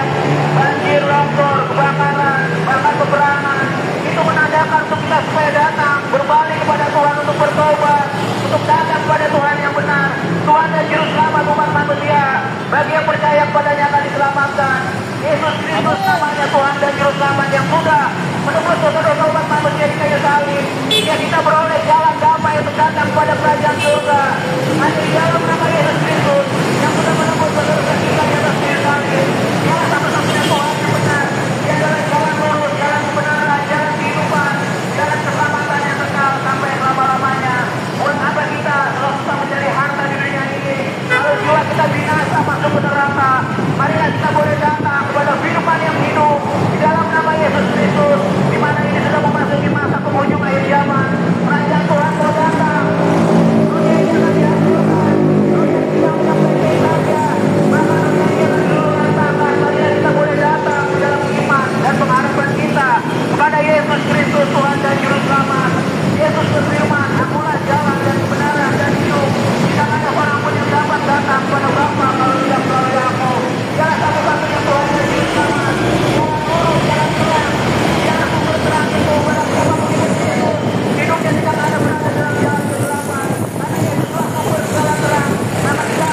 banjir, longsor, kebakaran, bahkan peperangan. Itu menandakan untuk kita supaya datang, berbalik kepada Tuhan untuk bertobat, untuk datang kepada Tuhan yang benar, Tuhan dan Juru Selamat umat manusia. Bagi yang percaya kepadanya akan diselamatkan. Yesus Kristus namanya Tuhan dan Juru Selamat yang sudah menebus dosa-dosa umat manusia di kayu salib, sehingga kita beroleh jalan damai zaman. Kerajaan Tuhan mau datang. Dunia ini akan dihancurkan. Dunia tidak menyampaikan saja. Maka dunia ini akan diluluhlantarkan. Marilah kita boleh datang ke dalam iman dan pengharapan kita kepada Yesus Kristus Tuhan dan Juru Selamat. Yesus berfirman, akulah jalan dan kebenaran dan hidup. Tidak ada orang pun yang dapat datang kepada Bapa kalau tidak melalui aku. Jalan satu-satunya Tuhan dan Juru Selamat. Jalan lurus, jalan terang. Jalan sumber terang itu pada Bapa hidup Yesus. Hidupnya tidak ada berada dalam jalan kegelapan. Karena Yesuslah sumber jalan terang. Maka kita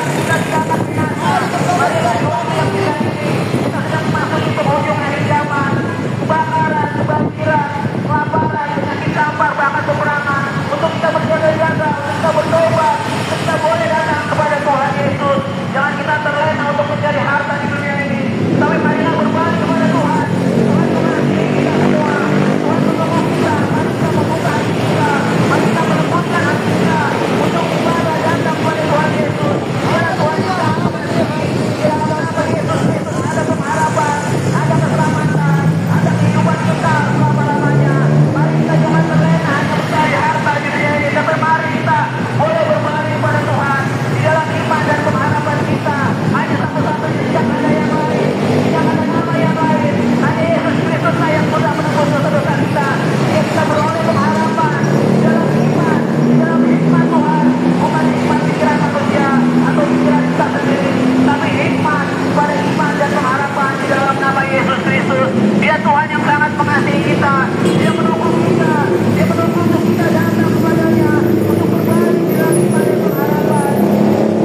tidak akan binasa. Marilah doa yang kita ini. Kita sedang masuk di penghujung akhir zaman. Kebakaran, kebanjiran, kelaparan, penyakit sampar, bahkan peperangan. Untuk kita berjaga-jaga, untuk kita bertobat, kita boleh datang kepada Tuhan Yesus. Jangan kita terlena untuk mencari harta di dunia ini. Tapi marilah berbalik kepada Tuhan. Tuhan mengasihi kita semua. Tuhan menolong kita. Mari kita membuka hati kita. Mari kita melembutkan hati kita untuk ibadah datang kepada Tuhan Yesus. Karena Tuhan kita mengasihi. Di dalam nama Yesus Kristus ada pengharapan, ada keselamatan, ada kehidupan kita selama-lamanya. Mari kita jangan terlena hanya mencari harta di dunia ini. Tapi mari kita boleh berbalik kepada Tuhan di dalam iman dan pengharapan kita. Hanya satu-satunya, tidak ada yang lain, tidak ada nama yang lain. Hanya Yesus Kristus yang sudah menebus dosa-dosa kita. Dia kita beroleh pengharapan di dalam iman, di dalam hikmat Tuhan. Bukan hikmat pikiran manusia atau pikiran kita sendiri, tapi hikmat pada iman dan pengharapan di dalam nama Yesus Kristus. Dia Tuhan yang sangat mengasihi kita. Dia menunggu kita. Dia menunggu untuk kita datang kepadanya untuk berbalik di dalam iman dan pengharapan.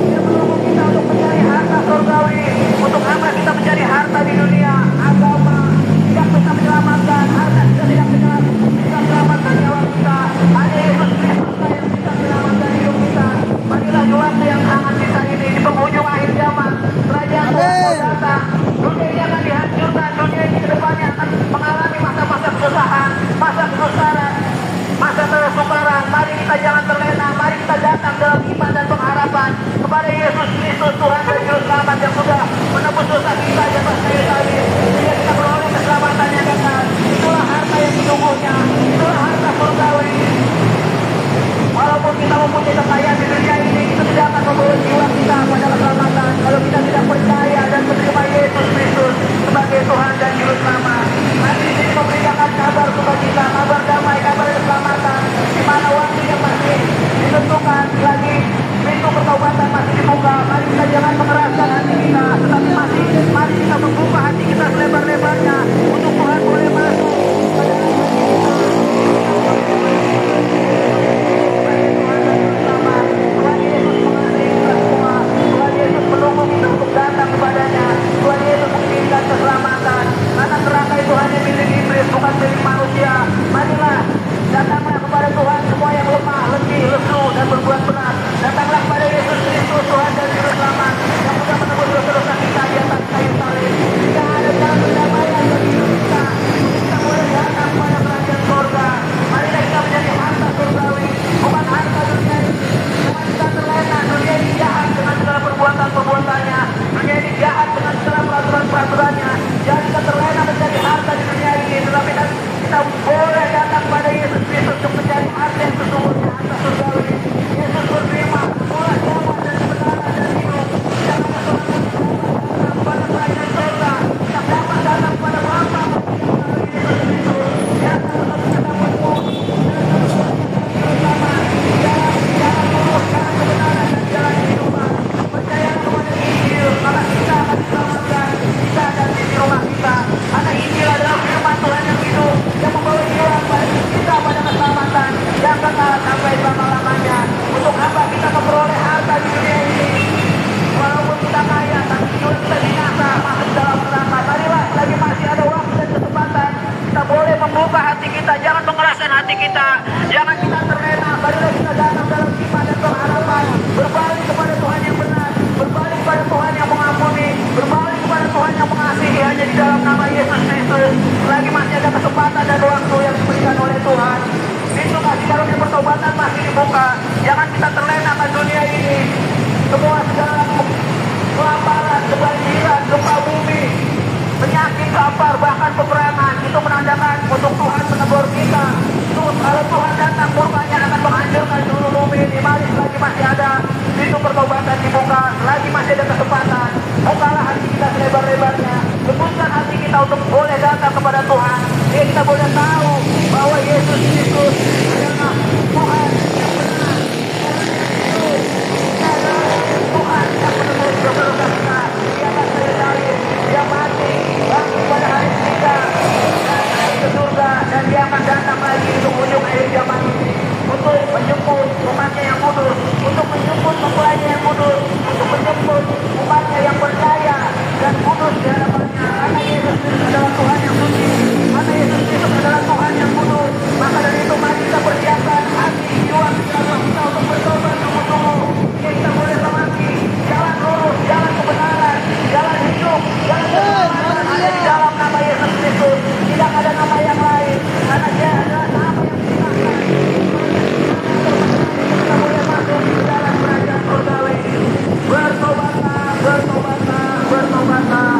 Dia menunggu kita untuk mencari harta surgawi. Untuk apa kita mencari harta di dunia? Agama tidak bisa menyelamatkan. Harta kita tidak bisa menyelamatkan nyawa kita. Hanya Yesus Kristus yang bisa menyelamatkan hidup kita. Marilah waktu yang sangat kita ini di penghujung akhir zaman. Kerajaan Tuhan mau datang. Dunia ini akan dihancurkan. Dunia ini ke depannya akan mengalami masa-masa kesusahan, masa kesusaran, masa kesukaran. Mari kita jangan terlena. Mari kita datang dalam iman dan pengharapan kepada Yesus Kristus Tuhan dan Juru Selamat yang sudah menebus dosa kita di atas kayu salib. Sehingga kita beroleh keselamatan yang kekal. Itulah harta yang sesungguhnya. Itulah harta surgawi. Walaupun kita mempunyai kekayaan di dunia ini, itu tidak akan membawa jiwa kita pada keselamatan kalau kita tidak percaya dan menerima Yesus Kristus sebagai Tuhan dan Juru Selamat. Nanti di sini memberitakan kabar sukacita, kabar damai, kabar keselamatan, di mana waktu yang masih ditentukan lagi, pintu pertobatan masih dibuka. Mari kita jangan mengeraskan hati kita, tetapi mari kita membuka hati kita selebar-lebarnya untuk Tuhan boleh masuk ke dalam hati kita. Tuhan Yesus mengasihi kita semua. Tuhan Yesus menunggu kita untuk datang kepadanya. Tuhan Yesus menginginkan keselamatan. Karena neraka itu hanya milik iblis, bukan milik manusia. Marilah datanglah kepada Tuhan semua yang lemah, letih, lesu dan berbuat benar. Datanglah kepada Yesus Kristus Tuhan dan Juru Selamat yang sudah menebus dosa-dosa kita di atas kayu salib. Tidak ada jalan perdamaian bagi hidup kita. Kita boleh datang kepada kerajaan surga. Marilah kita menjadi harta surgawi, bukan harta dunia ini. Jangan kita terlena. Dunia ini jahat dengan segala perbuatan-perbuatannya. Dunia ini jahat dengan segala peraturan-peraturannya. Jangan kita terlena mencari harta di dunia ini, tetapi kita boleh datang pada Yesus Kristus untuk mencari harta yang sesungguhnya, harta surgawi. Yesus berfirman, akulah jalan dan kebenaran dan hidup. Tidak ada seorang pun yang datang kepada kerajaan surga. Tidak dapat datang kepada Bapa melalui Yesus Kristus. Yang satu-satunya dapatmu. Jalan lurus, jalan kebenaran dan jalan kehidupan. Percayalah kepada Injil, maka kita akan diselamatkan. Kita dan di rumah kita. Karena Injil adalah firman Tuhan yang hidup, yang membawa jiwa kita pada keselamatan yang kekal sampai selama-lamanya. Untuk apa kita memperoleh harta di dunia ini? Walaupun kita kaya, tapi jiwa kita binasa, masuk dalam neraka. Marilah, lagi masih ada waktu dan kesempatan. Kita boleh membuka hati kita, jangan mengeraskan hati kita. Jangan kita terlena. Marilah kita datang dalam iman dan pengharapan. Berbalik kepada Tuhan yang benar, berbalik kepada Tuhan yang mengampuni, berbalik kepada Tuhan yang mengasihi. Hanya di dalam nama Yesus Kristus. Lagi masih ada kesempatan dan waktu yang diberikan oleh Tuhan. Pintu kasih karunia pertobatan masih dibuka. Jangan kita terlena ke dunia ini. Semua segala kelaparan, kebanjiran, gempa bumi, penyakit, sampar, bahkan peperangan itu menandakan untuk Tuhan menegur kita. Kalau Tuhan datang, murkanya akan menghancurkan seluruh bumi ini. Mari selagi masih ada pintu pertobatan dibuka, selagi masih ada kesempatan, bukalah hati kita selebar-lebarnya, lembutkan hati kita untuk boleh datang kepada Tuhan. Biar kita boleh tahu bahwa Yesus Kristus adalah Tuhan yang benar. Tuhan yang menembus dosa-dosa kita. Dia akan salib, dia mati, bangkit pada hari ketiga, dan naik ke surga, dan dia akan datang lagi untuk ujung akhir zaman ini, untuk menjemput umatnya yang kudus, untuk menjemput mempelainya yang kudus, untuk menjemput umatnya yang percaya dan kudus di hadapannya. Karena Yesus Kristus adalah Tuhan yang suci, karena Yesus Kristus adalah Tuhan yang kudus. Maka dari itu mari kita persiapkan hati, jiwa, pikiran kita untuk bertobat sungguh-sungguh. Kita boleh melewati jalan lurus, jalan kebenaran, jalan hidup, jalan keselamatan ada di dalam nama Yesus Kristus. Tidak ada nama yang lain, karena Dia adalah nama yang digunakan. Kita boleh masuk di dalam kerajaan surgawi. Bertobatlah, bertobatlah, bertobatlah.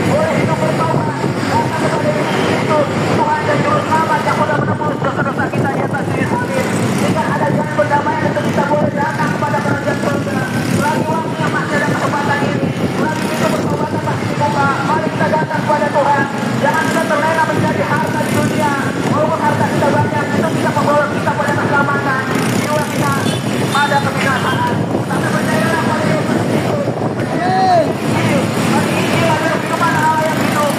Boleh hidup bertobat, datang kepada Yesus Kristus, Tuhan dan Juru Selamat yang sudah menebus dosa-dosa kita di atas kayu salib. Jika ada jalan berdamaian untuk kita boleh datang kepada kerajaan surga. Selagi waktu yang masih ada kesempatan ini, selagi pintu pertobatan masih dibuka, mari kita datang kepada Tuhan. Jangan kita terlena mencari harta di dunia. Walaupun harta kita banyak, itu bisa membawa kita pada keselamatan, jiwa kita pada kebinasaan. Tapi percayalah pada Yesus Kristus. Hari ini adalah firman Allah yang hidup.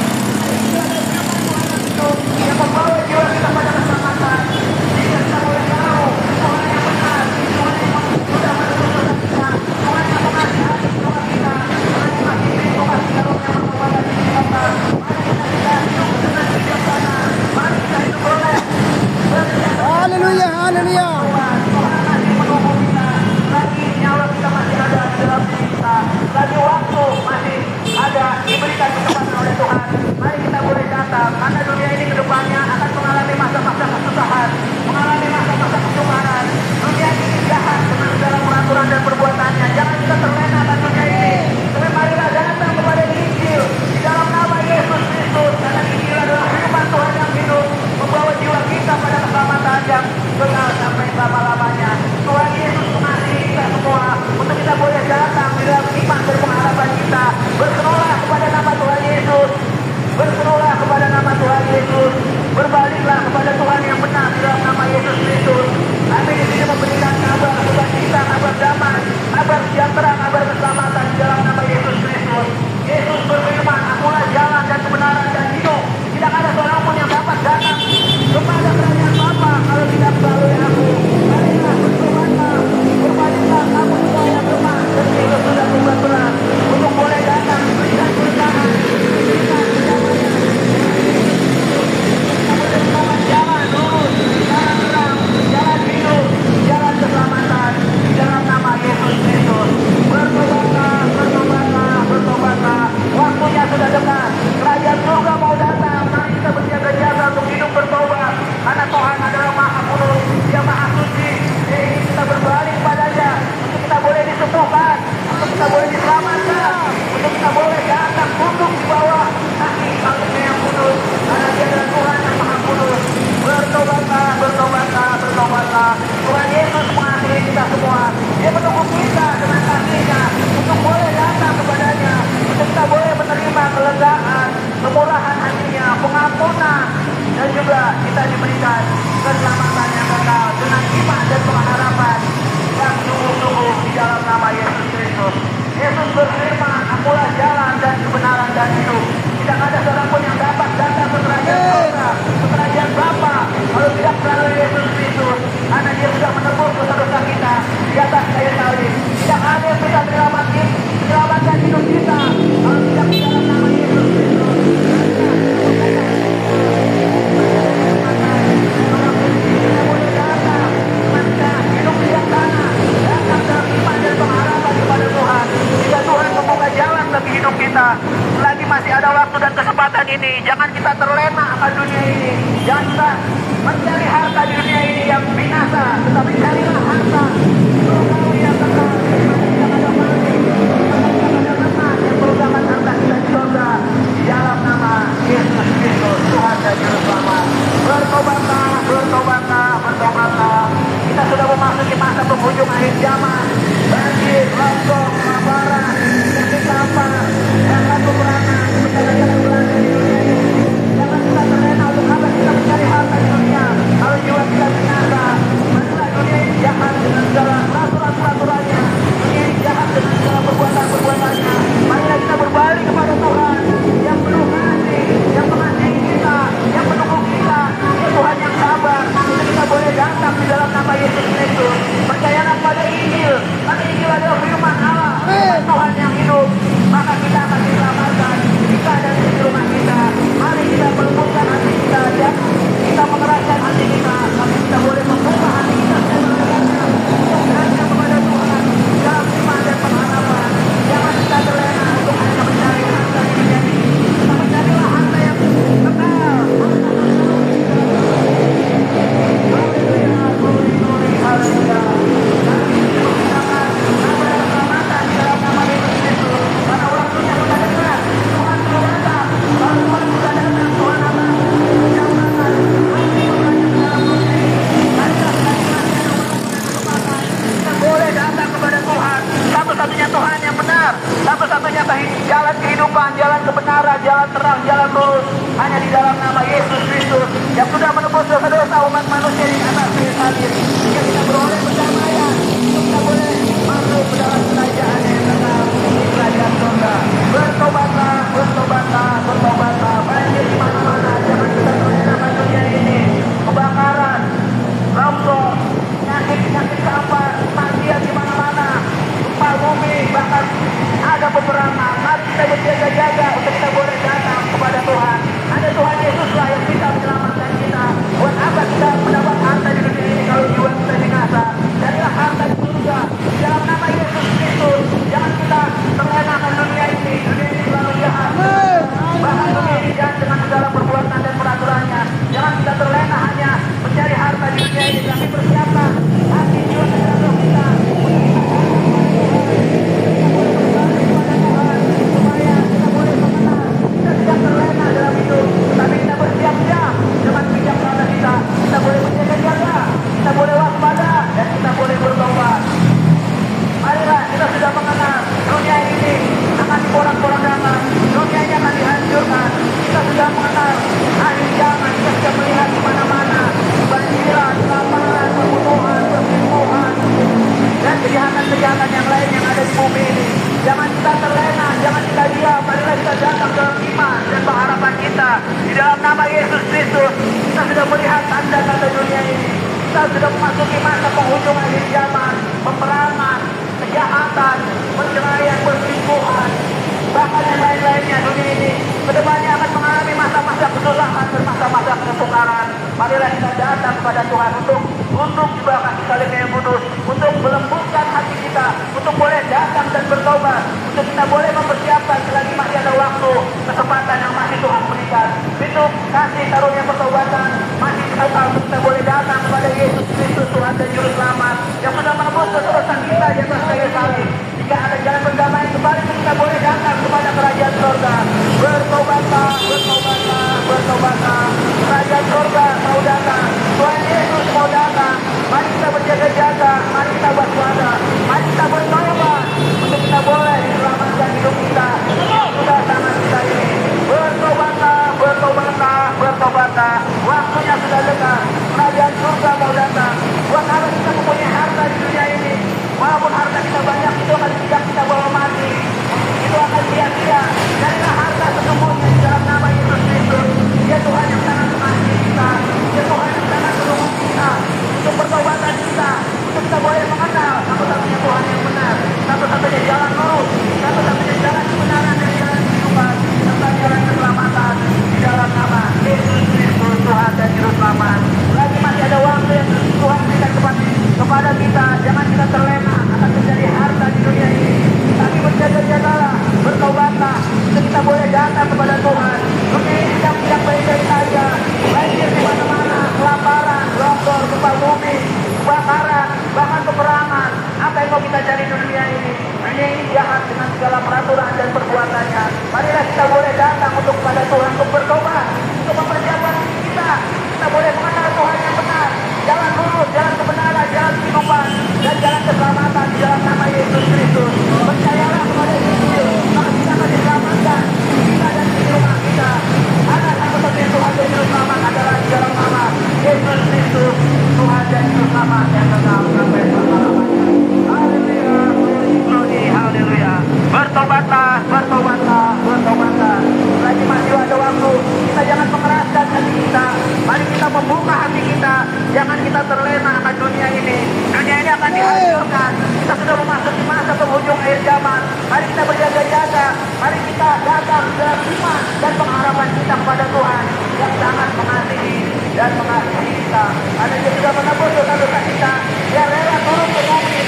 Ini adalah firman Tuhan yang hidup, yang membawa jiwa kita pada keselamatan. Jika kita boleh tahu Tuhan yang benar, Tuhan yang sudah menebus dosa kita, Tuhan yang mengasihi hati jiwa kita, Tuhan yang masih pintu kasih karunia pertobatan di kita. Mari kita hidup dengan bijaksana. Mari kita hidup boleh. Haleluya, haleluya. Tuhan masih menunggu kita. Lagi nyawa kita masih ada di dalam diri kita. Lagi waktu masih ada diberikan kesempatan oleh Tuhan. Mari kita boleh datang. Karena dunia ini kedepannya akan mengalami masa-masa kesusahan, mengalami masa-masa kesukaran. Dunia ini jahat dengan segala peraturan dan perbuatannya. Jangan kita terlena akan dunia ini. Tapi marilah datang kepada Injil di dalam nama Yesus Kristus. Karena Injil adalah firman Tuhan yang hidup, membawa jiwa kita pada keselamatan yang kekal sampai selama-lamanya. Tuhan Yesus mengasihi kita semua untuk kita boleh datang di dalam iman dan pengharapan kita. Berserulah kepada nama Tuhan Yesus. Berserulah kepada nama Tuhan Yesus. Berbaliklah kepada Tuhan yang benar di dalam nama Yesus Kristus. Kami di sini memberikan kabar sukacita, kabar damai, kabar sejahtera, kabar keselamatan di dalam nama Yesus Kristus. Yesus berfirman, akulah jalan dan kebenaran dan hidup. Tidak ada seorang pun yang dapat datang kepada kerajaan Bapa kalau tidak melalui aku. Marilah bertobatlah, berbaliklah kamu semua yang lemah dan hidup sudah berat untuk boleh datang berikan bertahan, berikan kedamaian. Kita boleh bertobat jalan lurus, jalan terang, jalan hidup, jalan keselamatan di dalam nama Yesus Kristus. Bertobatlah, bertobatlah, bertobatlah. Waktunya sudah dekat. Kerajaan surga mau datang. Mari kita bersiaga-siaga untuk hidup bertobat. Karena Tuhan adalah Maha Kudus, Dia Maha Suci. Dia ingin kita berbalik padanya untuk kita boleh disembuhkan, untuk kita boleh diselamatkan, untuk kita boleh datang tunduk di bawah kaki salibnya yang kudus. Karena Dia adalah Tuhan yang Maha Kudus. Bertobatlah, bertobatlah, bertobatlah. Tuhan Yesus mengasihi kita semua. Dia menunggu kita dengan kasih-Nya untuk boleh datang kepadanya, untuk kita boleh menerima kelegaan, kemurahan hatinya, pengampunan, dan juga kita diberikan keselamatan yang kekal dengan iman dan pengharapan yang sungguh-sungguh di dalam nama Yesus Kristus. Yesus berfirman, akulah jalan dan kebenaran dan hidup. Tidak ada seorang pun yang dapat datang ke kerajaan surga, ke kerajaan Bapa kalau tidak melalui Yesus Kristus. Karena Dia sudah menebus dosa-dosa kita di atas kayu salib. Tidak ada yang bisa menyelamatkan hidup kita kalau tidak di dalam nama Yesus Kristus. Kita boleh datang dengan hidup bijaksana, datang dalam iman dan pengharapan kepada Tuhan. Jika Tuhan membuka jalan bagi hidup kita, selagi masih ada waktu dan kesempatan ini, jangan kita terlena akan dunia ini. Jangan kita mencari harta di dunia ini yang binasa, tetapi carilah harta surgawi yang kekal. Yang ada mati, yang ada lemas, yang merupakan harta kita di surga di dalam nama Yesus Kristus Tuhan dan Juru Selamat. Bertobatlah, bertobatlah, bertobatlah. Kita sudah memasuki masa penghujung akhir zaman. Banjir, longsor, kelaparan, penyakit lapar, bahkan peperangan, bencana-bencana melanda di dunia ini. Jangan kita terlena untuk apa kita mencari harta di dunia. Kalau jiwa kita binasa, marilah dunia ini jahat dengan segala peraturan-peraturannya. Dunia ini jahat dengan segala perbuatan-perbuatannya. Marilah kita berbalik kepada Tuhan yang penuh kasih, yang mengasihi kita, yang mendukung kita. Ya Tuhan yang sabar, kita boleh datang di dalam nama Yesus Kristus. Percayalah pada Injil, karena Injil adalah firman Allah, firman Tuhan yang hidup. Maka kita akan diselamatkan. Kita ada di rumah kita. Mari kita melembutkan hati kita, ya. Kita mengeraskan hati kita, tapi kita boleh membuka hati kita sebenarnya. Hanya kepada Tuhan dalam iman dan pengharapan. Jangan kita terlena untuk hanya mencari harta di dunia ini. Kita mencarilah harta yang kekal. Haleluya, glory, haleluya. Satu-satunya Tuhan yang benar, satu-satunya jalan kehidupan, jalan kebenaran, jalan terang, jalan lurus hanya di dalam nama Yesus Kristus yang sudah menebus dosa-dosa umat manusia di atas kayu salib. Jika kita beroleh perdamaian, kita boleh masuk ke dalam kerajaan yang kekal di kerajaan surga. Bertobatlah, bertobatlah, bertobatlah. Banjir di mana-mana, jangan kita terlena pada dunia ini. Kebakaran, longsor, penyakit keempat, kematian di mana-mana. Bumi, bahkan ada peperangan. Mari kita berjaga-jaga untuk kita boleh datang kepada Tuhan. Ada Tuhan Yesuslah yang bisa menyelamatkan kita. Buat apa kita mendapat harta di dunia ini kalau jiwa kita binasa? Jadilah harta di surga di dalam nama Yesus Kristus. Jangan kita terlena dengan dunia ini. Dunia ini selalu jahat. Bahkan dunia ini jahat dengan segala perbuatan dan peraturannya. Jangan kita terlena hanya mencari harta di dunia ini, tapi bersiaplah hati jiwa dan roh kita. Tidak terlena dalam hidup, tapi kita bersiap-siap dengan bijaksana kita. Kita boleh berjaga-jaga, kita boleh waspada, dan kita boleh bertobat. Marilah kita sudah mengenal dunia ini akan diporak-porandakan, dunia ini akan dihancurkan. Kita sudah mengenal akhir zaman, kita sudah melihat di mana-mana kebanjiran, kelaparan, pembunuhan, perselingkuhan, dan kejahatan-kejahatan yang lain yang ada di bumi ini. Jangan kita terlena, jangan kita diam. Marilah kita datang dalam iman dan pengharapan kita di dalam nama Yesus Kristus. Kita sudah melihat tanda-tanda dunia ini. Kita sudah memasuki masa penghujung akhir zaman, peperangan, kejahatan, perceraian, perselingkuhan, bahkan yang lain-lainnya. Dunia ini kedepannya akan mengalami masa-masa kesusahan dan masa-masa kesukaran. Marilah kita datang kepada Tuhan untuk juga kasih saling yang kudus, untuk melembutkan hati kita, untuk boleh datang dan bertobat, untuk kita boleh mempersiapkan selagi masih ada waktu, kesempatan yang masih Tuhan berikan. Itu kasih karunia pertobatan masih kita untuk kita boleh datang kepada Yesus Kristus Tuhan dan Juru Selamat yang sudah menebus dosa-dosa kita di atas kayu salib. Jika ada jalan berdamai kembali, kita boleh datang kepada kerajaan surga. Bertobatlah, bertobatlah, bertobatlah. Kerajaan surga mau datang, Tuhan Yesus mau datang. Mari kita berjaga-jaga, mari kita waspada, mari kita bertobat untuk kita boleh diselamatkan hidup kita. Sudah sangat kita ini. Bertobatlah, bertobatlah, bertobatlah. Waktunya sudah dekat. Kerajaan surga mau datang. Buat apa kita mempunyai harta di dunia ini? Walaupun harta kita banyak, itu akan tidak kita bawa mati. Itu akan sia-sia. Jadilah harta sesungguhnya di dalam nama Yesus Kristus. Dia Tuhan yang sangat mengasihi kita. Dia Tuhan yang sangat mendukung kita. Untuk pertobatan kita. Untuk kita boleh mengenal satu-satunya Tuhan yang benar. Satu-satunya jalan lurus. Satu-satunya jalan kebenaran dan jalan kehidupan. Serta jalan keselamatan. Di dalam nama Yesus Kristus Tuhan dan Juru Selamat. Lagi masih ada waktu yang Tuhan berikan kepada kita. Jangan kita terlena akan menjadi harta di dunia ini. Tapi berjaga-jagalah, bertobatlah, untuk kita boleh datang kepada Tuhan. Dunia ini tidak baik-baik saja. Banjir di mana-mana, kelaparan, longsor, gempa bumi, kebakaran, bahkan peperangan. Apa yang mau kita cari di dunia ini? Dunia ini jahat dengan segala peraturan dan perbuatannya. Marilah kita boleh datang untuk kepada Tuhan untuk bertobat, untuk mempersiapkan diri kita. Kita boleh mengenal Tuhan yang benar, jalan lurus, jalan kebenaran, jalan kehidupan, dan jalan keselamatan di dalam nama Yesus Kristus. Percayalah kepada Injil, maka kita akan diselamatkan, kita dan di rumah kita. Ada satu-satunya Tuhan dan Juru Selamat adalah di dalam nama Yesus Kristus, Tuhan dan Juru Selamat yang kekal sampai selama-lamanya. Haleluya, glory, haleluya. Bertobatlah, bertobatlah, bertobatlah. Lagi masih ada waktu. Kita jangan mengeraskan hati kita. Mari kita membuka hati kita. Jangan kita terlena akan dunia ini. Dunia ini akan dihancurkan. Kita sudah memasuki masa penghujung akhir zaman. Mari kita berjaga-jaga. Mari kita datang dengan iman dan pengharapan kita kepada Tuhan yang sangat mengasihi dan mengasihi kita. Ada yang sudah menebus dosa-dosa kita. Dia rela turun ke bumi.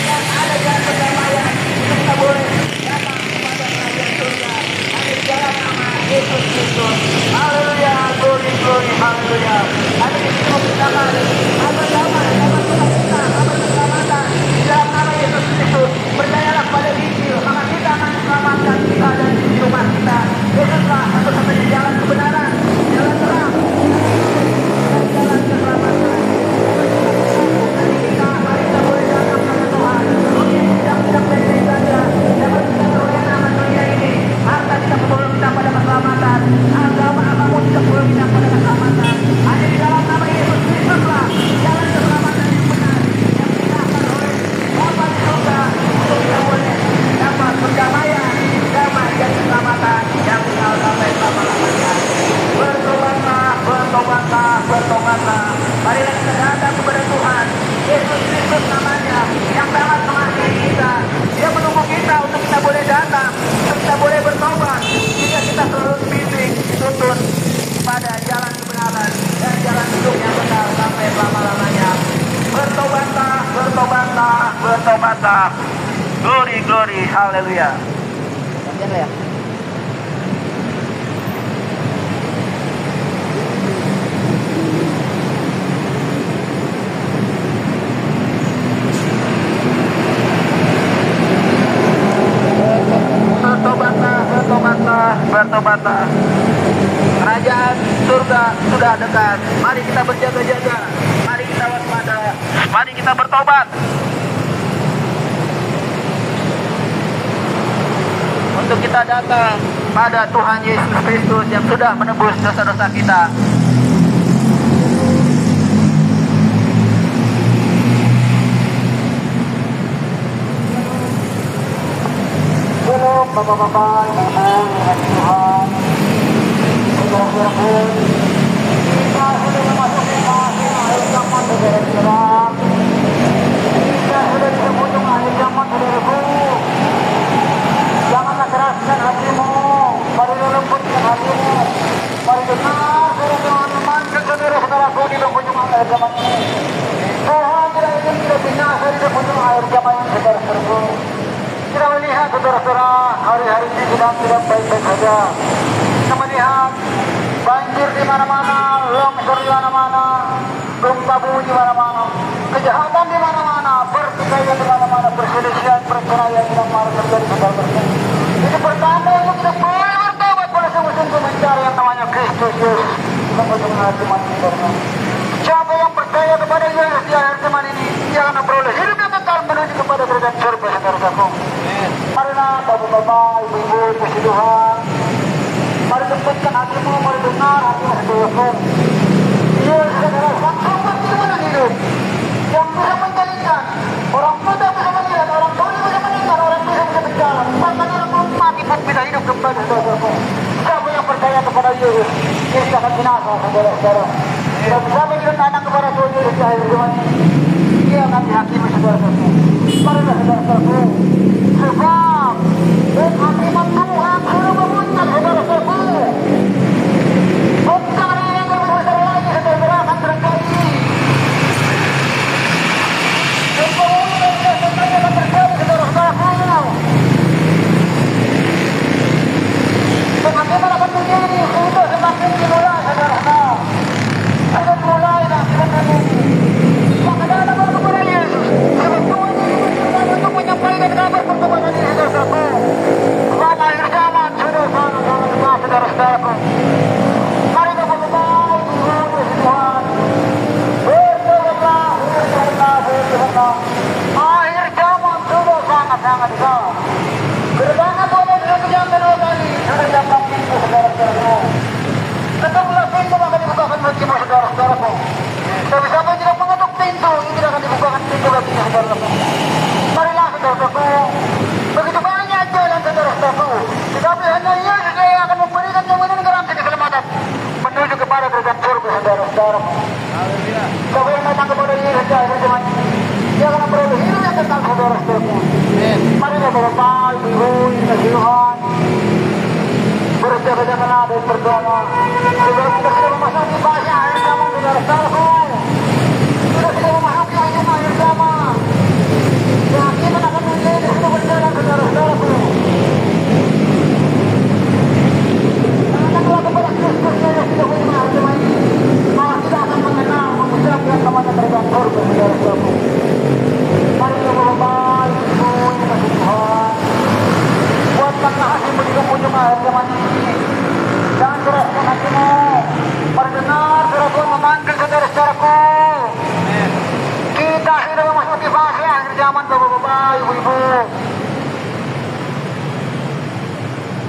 Dan ada jalan perdamaian untuk kita boleh datang kepada kerajaan surga. Ada jalan nama Yesus Kristus. Haleluya, glory, glory, haleluya. Ada di sini bersama apa damai, apa sukacita, apa keselamatan di dalam nama Yesus Kristus. Percayalah pada Injil, maka kita akan diselamatkan kita dan di rumah kita. Yesuslah satu-satunya jalan kebenaran, jalan terang, dan jalan keselamatan. Mari kita boleh datang kepada Tuhan. Dunia tidak baik-baik saja. Dapat kita terlena akan dunia ini. Harta tidak perlu kita pada keselamatan. Agama apapun tidak perlu kita pada keselamatan. Hanya di dalam nama Yesus Kristuslah jalan keselamatan yang benar yang kita akan oleh Bapa di surga untuk kita boleh dapat perdamaian, damai dan keselamatan yang kekal sampai selama-lamanya. Bertobatlah, bertobatlah, bertobatlah. Marilah kita datang kepada Tuhan. Yesus Kristus namanya yang sangat mengasihi kita. Dia menunggu kita untuk kita boleh datang, untuk kita boleh bertobat. Jika kita selalu dibimbing, dituntun pada jalan kebenaran dan jalan hidup yang benar sampai selama-lamanya. Bertobatlah, bertobatlah, bertobatlah. Glory, glory, haleluya. Ya. Bertobatlah, bertobatlah, bertobatlah. Kerajaan surga sudah dekat. Mari kita berjaga-jaga. Mari kita waspada. Mari kita bertobat. Untuk kita datang pada Tuhan Yesus Kristus yang sudah menebus dosa-dosa kita. Belum bapak-bapak, ibu-ibu, Tuhan. Saudara-saudaraku, kita sudah memasuki fase akhir zaman, saudara-saudara. Kita sudah di penghujung akhir zaman, saudaraku. Janganlah keraskan hatimu, mari lembutkan hatimu. Mari dengar suara Tuhan memanggil saudara-saudaraku di penghujung akhir zaman ini. Tuhan tidak ingin kita binasa di penghujung akhir zaman ini, saudara-saudaraku. Kita melihat saudara-saudara hari-hari ini sedang tidak baik-baik saja. Kita melihat banjir di mana-mana, longsor di mana-mana, gempa bumi di mana-mana, kejahatan di mana-mana, pertikaian di mana-mana, perselisihan, perceraian yang malah terjadi saudara-saudara. Ini pertanda untuk kita boleh bertobat pada sungguh-sungguh mencari yang namanya Kristus Yesus. Kita mendengar teman saudara. Siapa yang percaya kepada Yesus di akhir zaman ini, dia akan memperoleh hidup yang kekal menuju kepada kerajaan surga, saudara-saudaraku. Marilah bapak-bapak, ibu-ibu, puji Tuhan. Mari lembutkan hatimu, mari dengar hatimu, saudaraku. Yesus adalah sang sumber kehidupan hidup yang bisa menjadikan orang muda bisa melihat, orang tuli bisa mendengar, orang bisa berjalan, bahkan orang mati pun bisa hidup kembali, saudaraku. Siapa yang percaya kepada Yesus, Yesus akan binasa, saudara-saudara. Dan siapa yang datang kepada Tuhan Yesus di akhir zaman ini, dia akan dihakimi, saudara-saudara. Marilah saudara-saudaraku, sebab penghakiman Tuhan sudah memuncak, saudara-saudaraku. Bukan yang lebih besar lagi, saudara-saudara, akan terjadi. Pembangunan yang sebenarnya akan terjadi, saudara-saudaraku. Penghakiman akan terjadi, sudah semakin dimulai, saudara-saudara. Sudah mulai dan sudah terjadi. Maka datang kepada Yesus, sebab Tuhan Yesus untuk Yesus yang akan memberikan jaminan garansi keselamatan menuju kepada kerajaan surga, saudara-saudara. Haleluya. Siapa yang datang kepada Yesus di akhir zaman, dia akan memperoleh hidup yang kekal, saudara-saudara. Mari Bapak, Ibu, yang kasih Tuhan, berjaga-jagalah dan berdoa. Sebab kita sudah memasuki fase akhir zaman, saudara-saudara. Kita sudah memasuki akhir zaman. Keyakinan akan menjadi sudah berjalan, saudara-saudara. Datanglah kepada Kristus yang sudah menerima zaman ini. Maka kita akan mengenal, mengucap yang namanya kerajaan surga, saudara-saudara. Mari Bapak, Ibu, yang kasih Tuhan, buatkanlah hatimu di penghujung akhir zaman ini. Jangan keraskan hatimu. Mari dengar suara Tuhan memanggil saudara-saudaraku. Kita sudah memasuki fase akhir zaman, Bapak-bapak, Ibu-ibu.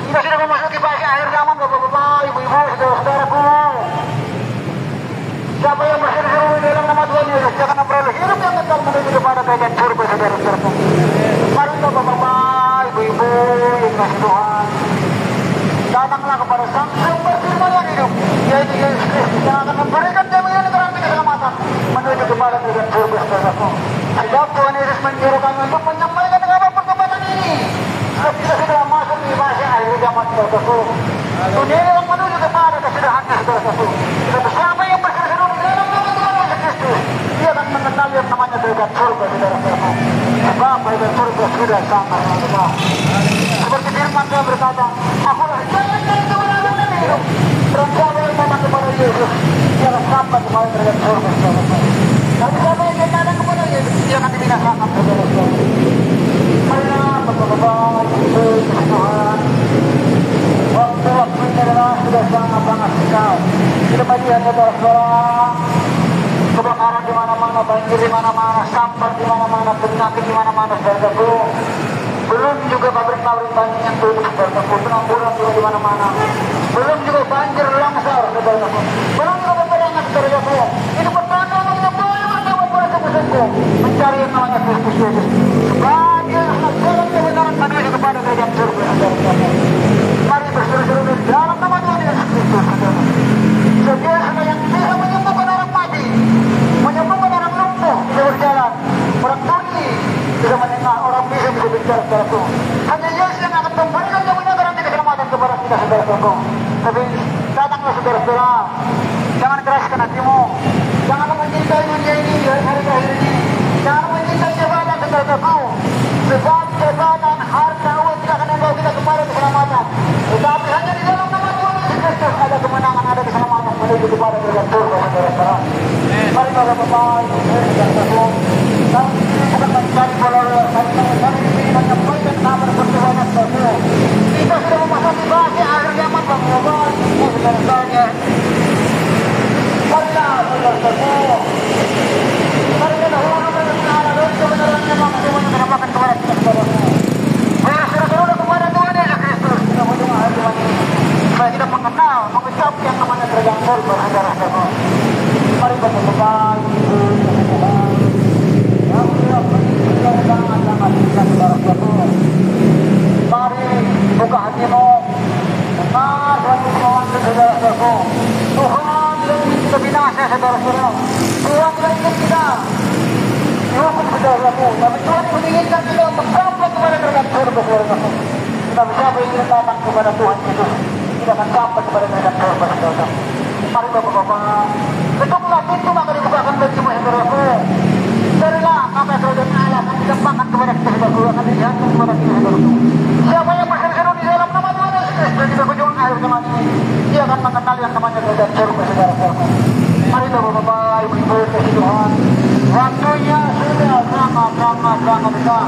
Kita sudah memasuki fase akhir zaman, Bapak-bapak, Ibu-ibu, saudara-saudaraku. Siapa yang berseru-seru di dalam nama Tuhan Yesus, dia akan memperoleh hidup yang kekal menuju kepada kerajaan surga, saudara-saudaraku. Mari Bapak-bapak, Ibu-ibu, yang kasih Tuhan, datanglah kepada Sang Sumber firman yang hidup, yaitu Yesus Kristus, yang akan memberikan jaminan garansi keselamatan menuju kepada kerajaan surga, saudaraku. Sebab Tuhan Yesus menyuruh kami untuk menyampaikan kabar pertobatan ini. Sebab kita sudah masuk di fase akhir zaman, saudaraku. Dunia yang menuju kepada kesudahannya, saudaraku. Sebab siapa yang berseru-seru di dalam nama Tuhan Yesus Kristus, dia akan mengenal yang namanya kerajaan surga, saudaraku. Sebab kerajaan surga sudah sampai, saudara. Seperti firman Tuhan berkata, akulah jalan dan kebenaran dan hidup. Dan siapa yang datang kepada Yesus, dia akan sampai kepada kerajaan surga, saudaraku. Dan siapa yang datang kepada Yesus, dia akan dibinasakan, saudaraku. Marilah Bapak-bapak, Ibu, Tuhan, waktu-waktu ini adalah sudah sangat-sangat sekal. Kita melihat saudara-saudara, kebakaran di mana-mana, banjir di mana-mana, sampah di mana-mana, penyakit di mana-mana, saudaraku. Belum juga pabrik-pabrik banyak yang tutup, saudaraku. Penampuran juga di mana-mana. Belum juga banjir longsor, saudaraku. Belum juga peperangan, saudaraku. Itu pertanda namanya boleh bersama pada musuhku mencari yang namanya Kristus Yesus. Sebagai jalan kebenaran menuju kepada kerajaan surga, saudaraku. Mari berseru-seru di dalam nama Tuhan Yesus Kristus, saudaraku. Sedialah yang bisa menyembuhkan orang mati, menyembuhkan orang lumpuh, bisa berjalan, orang tuli bisa mendengar, orang bisa bicara, saudaraku. Hanya Yesus yang akan memberikan jaminan garansi keselamatan kepada kita, saudaraku. Tapi datanglah saudara-saudara, jangan keraskan hatimu, jangan mencintai dunia ini hari akhir ini, jangan mencintai jabatan, saudaraku. Sebab jabatan, harta, uang tidak akan membawa kita kepada keselamatan. Tetapi hanya di dalam nama Tuhan Yesus Kristus ada kemenangan, ada keselamatan menuju kepada kerajaan surga, saudara-saudara. Mari Bapak-bapak, Ibu-ibu, kami bukan mencari follower, kami ingin menyampaikan kabar pertobatan, saudara. Kita sudah memasuki fase akhir zaman, Bapak-bapak, Ibu, saudara-saudara. Marilah, saudara-saudara. Marilah dahulu berkenaan dengan kebenaran yang semuanya menampakkan kepada kita, saudara. Berseru-seru kepada Tuhan Yesus Kristus, kita mendengar akhir zaman ini. Supaya kita mengenal, mengucap yang namanya kerajaan surga, saudara-saudara. Mari Bapak-bapak, Ibu, saudara-saudara. Yang sudah berjalan sangat-sangat bisa, saudara-saudara. Mari buka hatimu, dengar dan memanggil, saudara-saudara. Tuhan tidak ingin kita binasa, saudara-saudara. Tuhan tidak ingin kita dihukum, saudara-saudara. Tapi Tuhan menginginkan kita untuk sampai kepada kerajaan surga, saudara-saudara. Kita siapa yang ingin datang kepada Tuhan Yesus, kita akan sampai kepada kerajaan surga, saudara-saudara. Mari Bapak-bapak, ketuplah pintu maka dibukakan bagi semua, saudaraku. Carilah maka kerajaan Allah akan dikembangkan kepada kita, saudaraku, akan dijantung kepada kita, saudaraku. Siapa yang berseru-seru di dalam nama Tuhan Yesus Kristus di penghujung akhir zaman ini, dia akan mengenal yang namanya kerajaan surga, saudara-saudara. Mari Bapak-bapak, Ibu-ibu, kasih Tuhan, waktunya sudah sangat-sangat besar.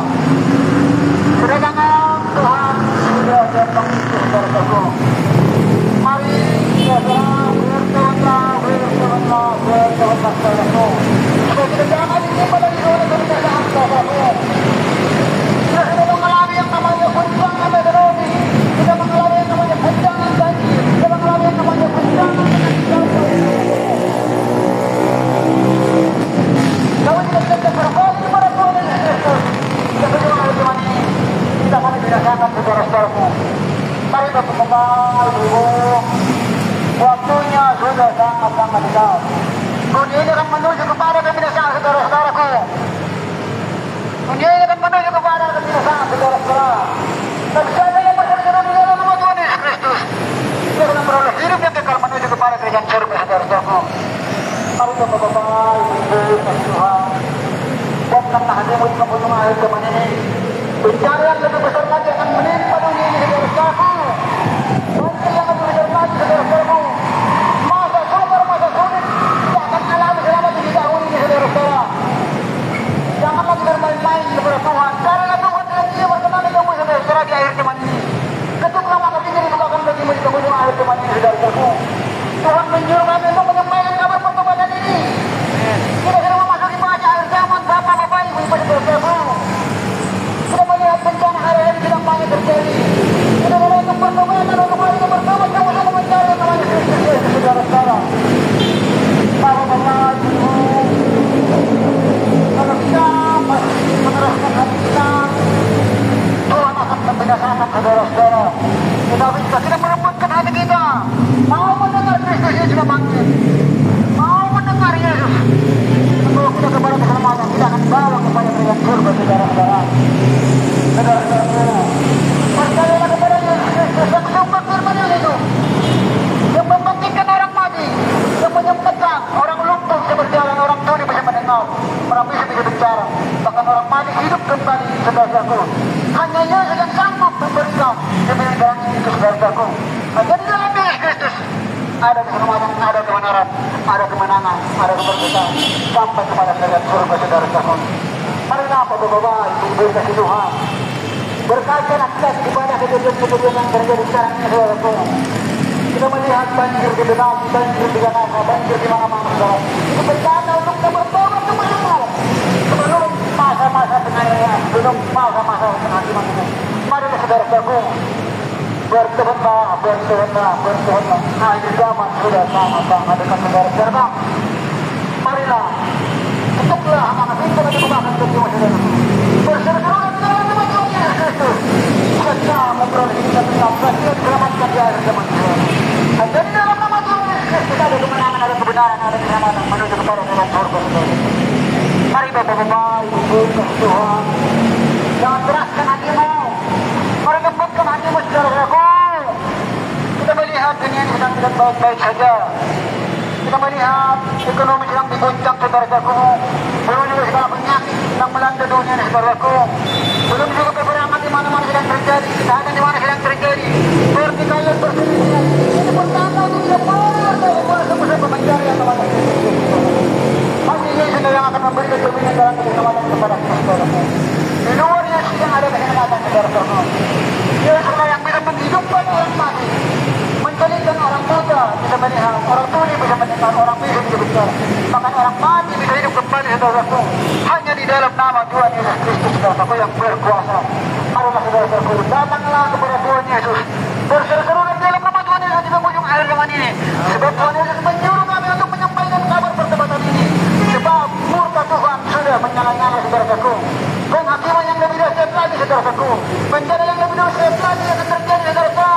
Kedatangan Tuhan sudah datang, saudara-saudara. Mari saudara bertobatlah, saudaraku. Supaya kita jangan ditimpa lagi oleh kebiasaan, saudaraku. Kita sudah mengalami yang namanya guncangan meteorologi, kita mengalami yang namanya guncangan banjir, kita mengalami yang namanya guncangan dengan Bapak, Ibu, waktunya sudah sangat-sangat dekat. Dunia ini akan menuju kepada kebinasaan, saudara-saudaraku. Dunia ini akan menuju kepada kebinasaan, saudara-saudara. Dan siapa yang bersama di dalam nama Tuhan Yesus Kristus, dia akan beroleh hidup yang kekal menuju kepada kerajaan surga, saudara-saudaraku. Mari Bapak, Ibu, Tuhan, buatkanlah hatimu di kampung akhir zaman ini. Bencana yang lebih besar lagi akan menimpa dunia ini, saudara-saudaraku. Banjir yang lebih besar lagi, saudara-saudaraku. Masa sumber, masa sulit yang akan alami selama 7 tahun ini, saudara-saudara. Jangan lagi bermain-main kepada Tuhan. Karena Tuhan tidak dia berkenan dengan saudara-saudara di akhir zaman ini. Ketuklah maka tinggi dibukakan bagimu di kampung akhir zaman ini, saudara-saudaraku. Tuhan menyuruh kami untuk menyampaikan kabar pertobatan ini. Kita sudah memasuki masa akhir zaman, Bapak-bapak, Ibu-ibu, saudara-saudaraku. Kita melihat bencana hari-hari sedang banyak terjadi. Kita melihat pertobatan untuk mari kita bertobat sama-sama mencari namanya Kristus Yesus, saudara-saudara. Bapak-bapak, Ibu, kalau kita masih meneruskan hati kita, Tuhan akan membinasakan, saudara-saudara. Tetapi jika kita merembutkan hati kita, mau mendengar Kristus Yesus sudah bangkit, mau mendengar Yesus, sebelum kita kepada keselamatan, kita akan bawa kepada kerajaan surga, saudara-saudara. Saudara-saudara, percayalah kepada Yesus Kristus yang sumber firman yang hidup, yang membangkitkan orang mati, yang menyembuhkan orang lumpuh bisa berjalan, orang tuli bisa mendengar, orang bisu bisa bicara, bahkan orang mati hidup kembali, saudara-saudaraku. Hanya Yesus yang sanggup memberikan kebenaran itu, saudara-saudaraku. Hanya di dalam Yesus Kristus ada keselamatan, ada kebenaran, ada kemenangan, ada kemerdekaan sampai kepada kerajaan surga, saudara-saudaraku. Marilah Bapak-bapak, Ibu-ibu kasih Tuhan, berkacalah kita kepada kejadian-kejadian yang terjadi sekarang ini, saudaraku. Kita melihat banjir di Bekasi, banjir di Jakarta, banjir di mana-mana, saudara. Itu bencana untuk kita bertobat semua sebelum masa-masa penganiayaan, sebelum masa-masa penghakiman ini. Marilah saudara-saudaraku, bertobatlah, bertobatlah, bertobatlah. Akhir zaman sudah sangat-sangat dekat, saudara-saudara. Marilah, ketuklah anak pintu dan dibukakan ke jiwa saudara. Berseru-serukan di dalam nama Tuhan Yesus Kristus. Kita memperoleh hidup yang tetap, kita diselamatkan di akhir zaman, saudara. Hanya di dalam nama Tuhan Yesus Kristus ada kemenangan, ada kebenaran, ada keselamatan menuju kepada kerajaan surga, saudara. Mari Bapak-bapak, Ibu, kasih Tuhan, jangan keraskan hatimu, mari lembutkan hatimu, saudara-saudaraku. Kita melihat dunia ini sedang tidak baik-baik saja. Kita melihat ekonomi sedang diguncang, saudara-saudaraku. Belum juga segala penyakit sedang melanda dunia ini, saudaraku. Belum juga peperangan di mana-mana sedang terjadi, kejahatan di mana sedang terjadi, pertikaian, perselisihan. Ini pertanda untuk kita boleh sama-sama mencari yang namanya Kristus. Hanya Yesus yang akan memberikan jaminan dalam keselamatan kepada kita, saudaraku. Di luar Yesus yang ada keselamatan, saudara-saudara. Yesus yang bisa menghidupkan orang mati, menjadikan orang buta bisa melihat, orang tuli bisa mendengar, orang bisu bisa bicara, bahkan orang mati bisa hidup kembali, saudaraku. Hanya di dalam nama Tuhan Yesus Kristus, saudaraku, yang berkuasa. Marilah saudara-saudaraku, datanglah kepada Tuhan Yesus, berseru-serulah di dalam nama Tuhan Yesus di penghujung akhir zaman ini. Sebab Tuhan Yesus menyuruh kami untuk menyampaikan kabar pertobatan ini. Sebab murka Tuhan sudah menyala-nyala, saudaraku. Penghakiman yang lebih dahsyat lagi, saudaraku. Bencana yang lebih dahsyat lagi akan terjadi, saudara.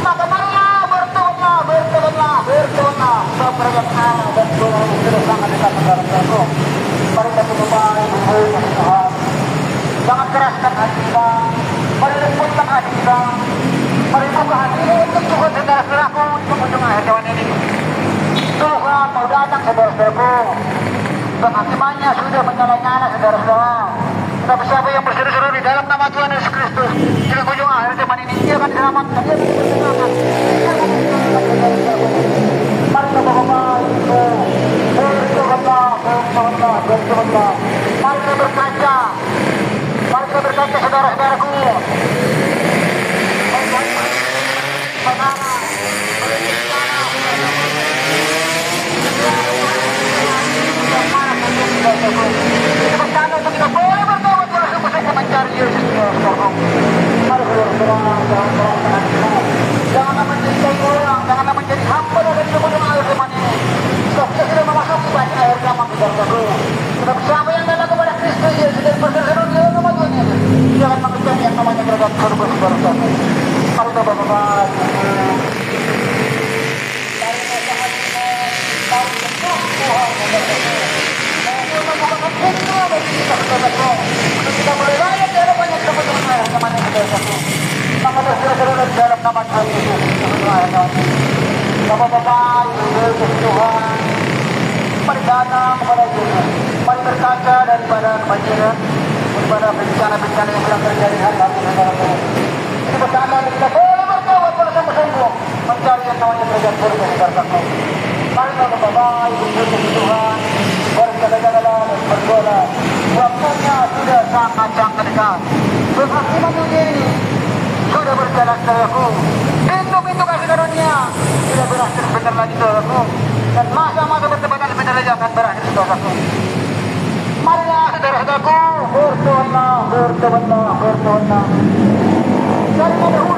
Maka marilah bertobatlah, bertobatlah, bertobatlah. Sebab kerajaan Allah dan Tuhan sudah sangat dekat, saudaraku. Mari kita Bapak, Ibu, kasih Tuhan. Jangan keraskan hati kita. Mari lembutkan hati kita. Mari buka hati untuk Tuhan, saudara-saudaraku, di penghujung akhir zaman ini. Tuhan mau datang, saudara-saudaraku. Penghakimannya sudah menyala-nyala, saudara-saudara. Tetapi siapa yang berseru-seru di dalam nama Tuhan Yesus Kristus di penghujung akhir zaman ini, dia akan diselamatkan, dia akan diselamatkan. Mari Bapak-bapak, Ibu, bertobatlah, bertobatlah, bertobatlah. Mari kita berkaca, mari kita berkaca, saudara-saudaraku. Bersama untuk kita boleh bertobat kalau sungguh-sungguh mencari Yesus. Mari saudara-saudara, janganlah mencintai orang, janganlah menjadi hamba dari penghujung akhir zaman ini. Sebab kita sudah memasuki banyak akhir zaman, saudara-saudara. Kita bersama yang datang kepada Kristus Yesus dan berseru-seru di dalam nama Tuhan Yesus. Jangan mengejar yang namanya kerajaan surga, saudara. Inilah bagi kita saudaraku. Untuk kita mulai layak di hadapan yang teman-teman saya teman yang saudaraku. Maka saudara-saudara di dalam nama Tuhan Yesus. Bapak-bapak, ibu-ibu Tuhan, mari datang kepada Yesus. Mari berkaca daripada kebanjiran, daripada bencana-bencana yang sedang terjadi hari-hari saudaraku. Ini bertanda kita boleh bertawaf bersungguh-sungguh mencari yang namanya kerajaan surga saudaraku. Mari bapak-bapak, ibu-ibu Tuhan, berjalan-jalan dan berdoa. Waktunya sudah sangat-sangat dekat. Penghakiman dunia ini sudah berjalan saudaraku. Pintu-pintu kasih karunia sudah berakhir sebentar lagi saudaraku. Dan masa-masa bertepatan sebentar lagi akan berakhir saudaraku. Marilah saudara-saudaraku, berdoalah, berdoalah, berdoalah. Dari dahulu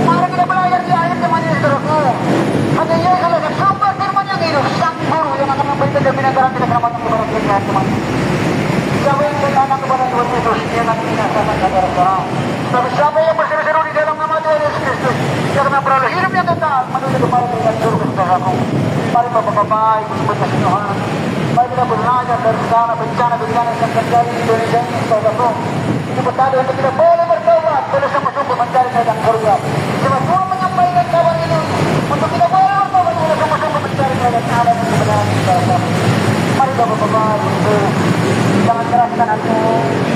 mari kita belajar di akhir zaman ini saudaraku. Hanya Yesus adalah sumber firman yang hidup, sang guru yang akan memberikan jaminan terang keselamatan kepada kita teman. Siapa yang bertanya kepada Tuhan Yesus, dia akan binasakan saudara-saudara. Tapi siapa yang berseru-seru di dalam nama Tuhan Yesus Kristus, dia akan memperoleh hidup yang kekal menuju kepada kerajaan surga saudaraku. Mari bapak-bapak, ibu-ibu kasih Tuhan, mari kita belajar dari segala bencana-bencana yang terjadi di Indonesia ini saudaraku. Ini bertanda untuk kita boleh bertobat, boleh sungguh-sungguh mencari kerajaan surga. Cuma Tuhan menyampaikan kabar ini untuk kita boleh bertobat, boleh sungguh-sungguh mencari kerajaan Allah yang sebenarnya saudaraku. Mari bapak-bapak, ibu, jangan keraskan hati,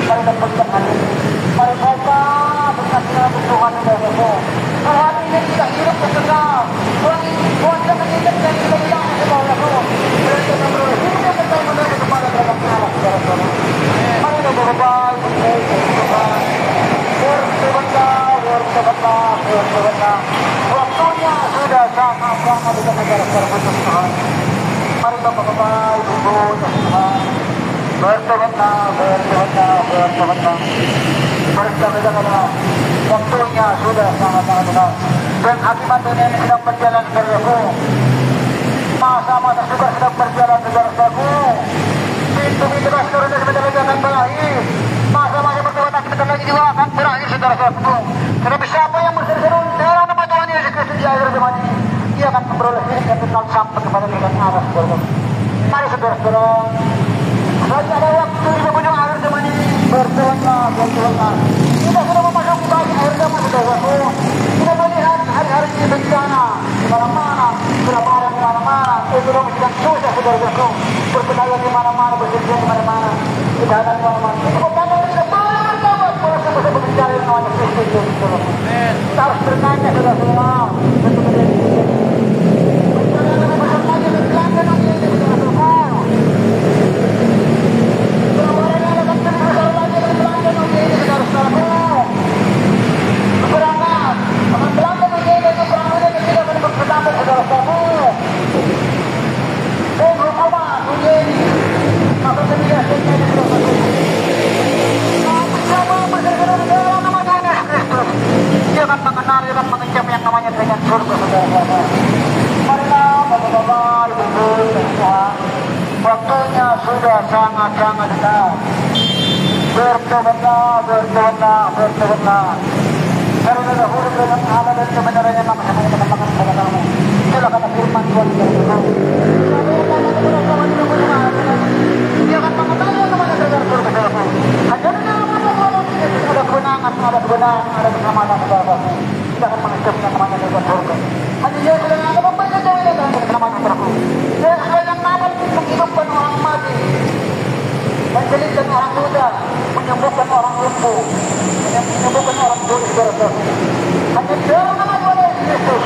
mari dapatkan hati. Mari baca berkasih Tuhan saudaraku. Tuhan ini kita hidup kekal. Tuhan kita mengingat dan kita hilang saudaraku. Dan kita beroleh hidup yang kekal menuju kepada kerajaan Allah saudaraku. Mari bapak-bapak, ibu, bertobatlah, bertobatlah. Waktunya sudah sangat-sangat dekat saudara-saudara Tuhan. Mari bapak-bapak, ibu, Tuhan, bertobatlah, bertobatlah, bertobatlah. Bertobatlah. Waktunya sudah sangat-sangat dekat. Dan akibat dunia ini sedang berjalan saudaraku. Masa-masa juga sedang berjalan saudaraku. Pintu-pintu surga sebentar lagi akan berakhir. Masa-masa pertobatan sebentar lagi juga akan berakhir saudara-saudaraku. Tetapi siapa yang berseru dalam nama Tuhan Yesus Kristus di akhir zaman ini, dia akan memperoleh hidup yang kekal sampai kepada kerajaan Allah saudara. Mari saudara-saudara, saja ada waktu di penghujung akhir zaman ini. Berdoalah, berdoalah. Kita sudah memasuki bagi akhir zaman saudaraku. Kita melihat hari-hari ini bencana di mana-mana, kelaparan di mana-mana, ekonomi sedang susah saudaraku. Perkelahian di mana-mana, bersedia di mana-mana, kejahatan di mana-mana. Itu pertama kita boleh bertobat, boleh sungguh-sungguh mencari yang namanya Kristus. Kita harus bertanya saudara-saudara. Waktunya sudah sangat-sangat dekat. Bertobatlah, bertobatlah, bertobatlah. Karena dahulu dengan Allah dan kebenarannya maka saya akan makan kepada kamu. Itulah kata firman Tuhan dia akan mengetahui kepada kerajaan surga saudaraku. Hanya di dalam nama Tuhan Yesus ada kebenangan, ada kebenaran, ada keselamatan saudaraku. Kita akan mengucapkan namanya kerajaan surga. Hanya Yesus yang akan memberikan jaminan dan keselamatan saudaraku. Yesus yang akan menghidupkan orang mati, menjadikan orang buta, menyembuhkan orang lumpuh, menyembuhkan orang tuli saudaraku. Hanya di dalam nama Tuhan Yesus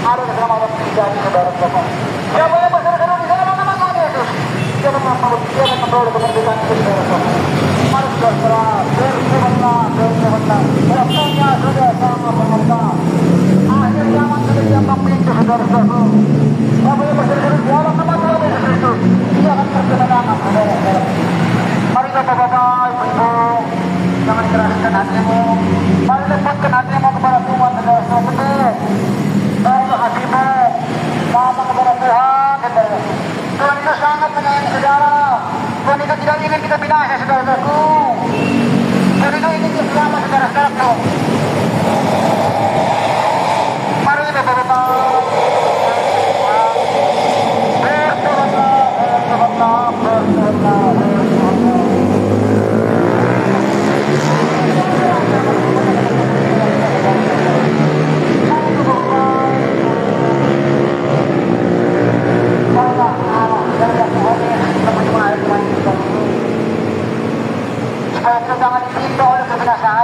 ada keselamatan dari saudara-saudara. Siapa yang berseru-seru di dalam nama Tuhan Yesus, dia akan memperoleh kemerdekaan saudara-saudara. Mari saudara, bertobatlah, bertobatlah. Waktunya sudah sangat dekat. Akhir zaman sudah dianggap pintu saudara-saudara. Siapa yang berseru-seru di dalam nama Tuhan Yesus, dia akan terkenalangan saudara-saudara. Mari bapak-bapak, ibu-ibu, jangan keraskan hatimu. Mari lembutkan hatimu kepada Tuhan saudara-saudara. Baiklah hatimu, sama kepada Tuhan saudara. Tuhan itu sangat menyayangi saudara. Tuhan itu tidak ingin kita binasa saudaraku. Tuhan itu ingin kita selamat saudara-saudaraku. Mari bapak-bapak,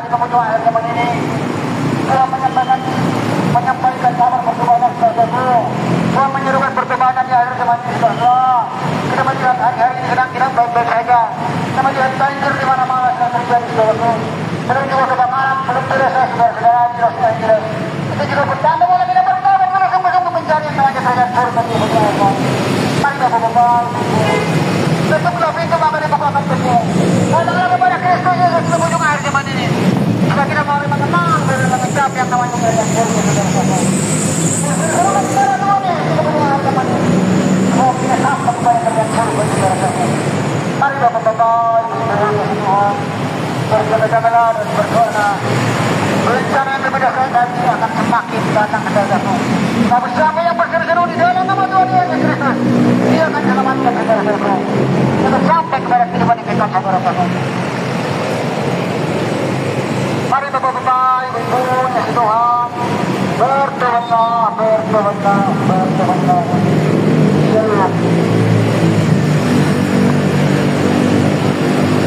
di penghujung akhir zaman ini telah menyampaikan kabar pertobatan saudaraku. Tuhan menyerukan pertobatan di akhir zaman ini saudara. Kita melihat hari-hari ini sedang baik-baik saja. Kita melihat banjir di mana-mana sedang terjadi saudaraku. Belum juga kebakaran, belum terasa saudara-saudara jelas. Kita juga bertanda mulai kita bertambah mana sungguh-sungguh mencari yang namanya terhadap surga di dunia. Mari Bapak-Bapak, tutuplah pintu maka dibukakan pintu. Datanglah kepada Kristus Yesus di ujung akhir zaman ini. Jika kita mau mengenal dan mencapai yang namanya kerajaan surga saudara-saudara. Seluruh negara dunia di ujung akhir zaman ini. Mau kita sampai kepada kerajaan surga saudara-saudara. Mari Bapak-Bapak, Tuhan, berjaga-jagalah dan berdoa. Rencana yang berbeda nanti akan semakin datang ke dalammu. Tapi siapa yang berseru-seru di dalam nama Tuhan Yesus Kristus, dia akan selamatkan saudara-saudara. Kita sampai kepada kehidupan yang kekal saudara-saudara. Mari Bapak-Bapak, Ibu-ibu, ya Tuhan, bertobatlah. Ya.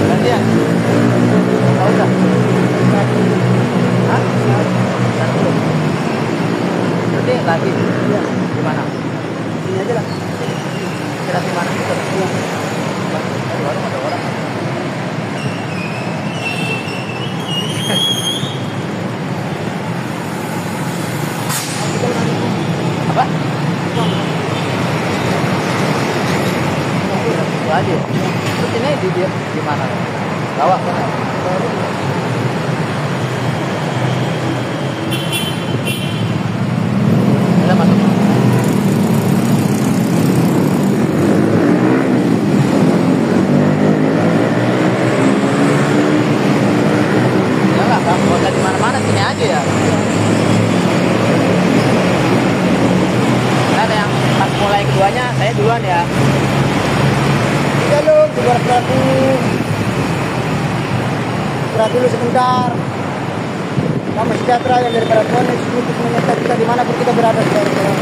Gantian. Oh, udah. Hah? Berarti lagi di mana? Ini aja lah. Kira di mana kita? Iya. Di warung ada orang. Apa? Itu aja. Terus ini di mana? Lawak kan? Kita masuk. Ya nggak, Bang. Kalau di mana-mana sini aja ya. Ada yang pas mulai keduanya, saya duluan ya. Iya lu, berat dulu sebentar. Damai sejahtera yang daripada Tuhan Yesus Kristus menyertai kita dimanapun kita berada saudara-saudara.